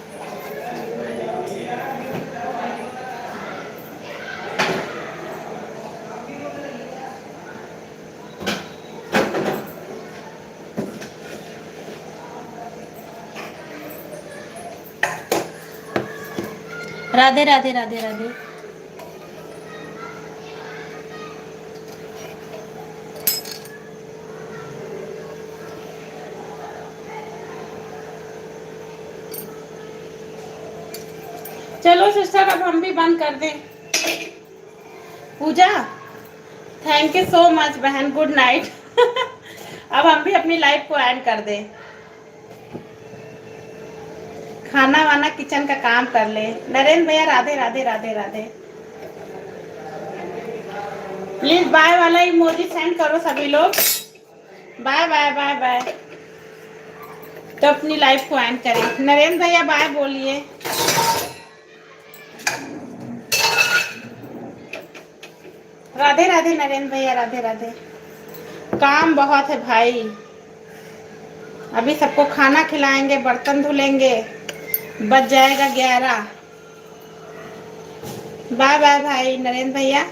राधे राधे राधे राधे। चलो सिस्टर अब हम भी बंद कर दें। पूजा थैंक यू सो मच बहन, गुड नाइट। अब हम भी अपनी लाइफ को एंड कर दें, खाना वाना किचन का काम कर ले। नरेंद्र भैया राधे राधे राधे राधे। प्लीज बाय वाला इमोजी सेंड करो सभी लोग। Bye bye bye bye. तो अपनी लाइफ को एंड करें। नरेंद्र भैया बाय बोलिए। राधे राधे नरेंद्र भैया राधे राधे। काम बहुत है भाई, अभी सबको खाना खिलाएंगे, बर्तन धुलेंगे, बज जाएगा 11। बाय बाय भाई नरेंद्र भैया।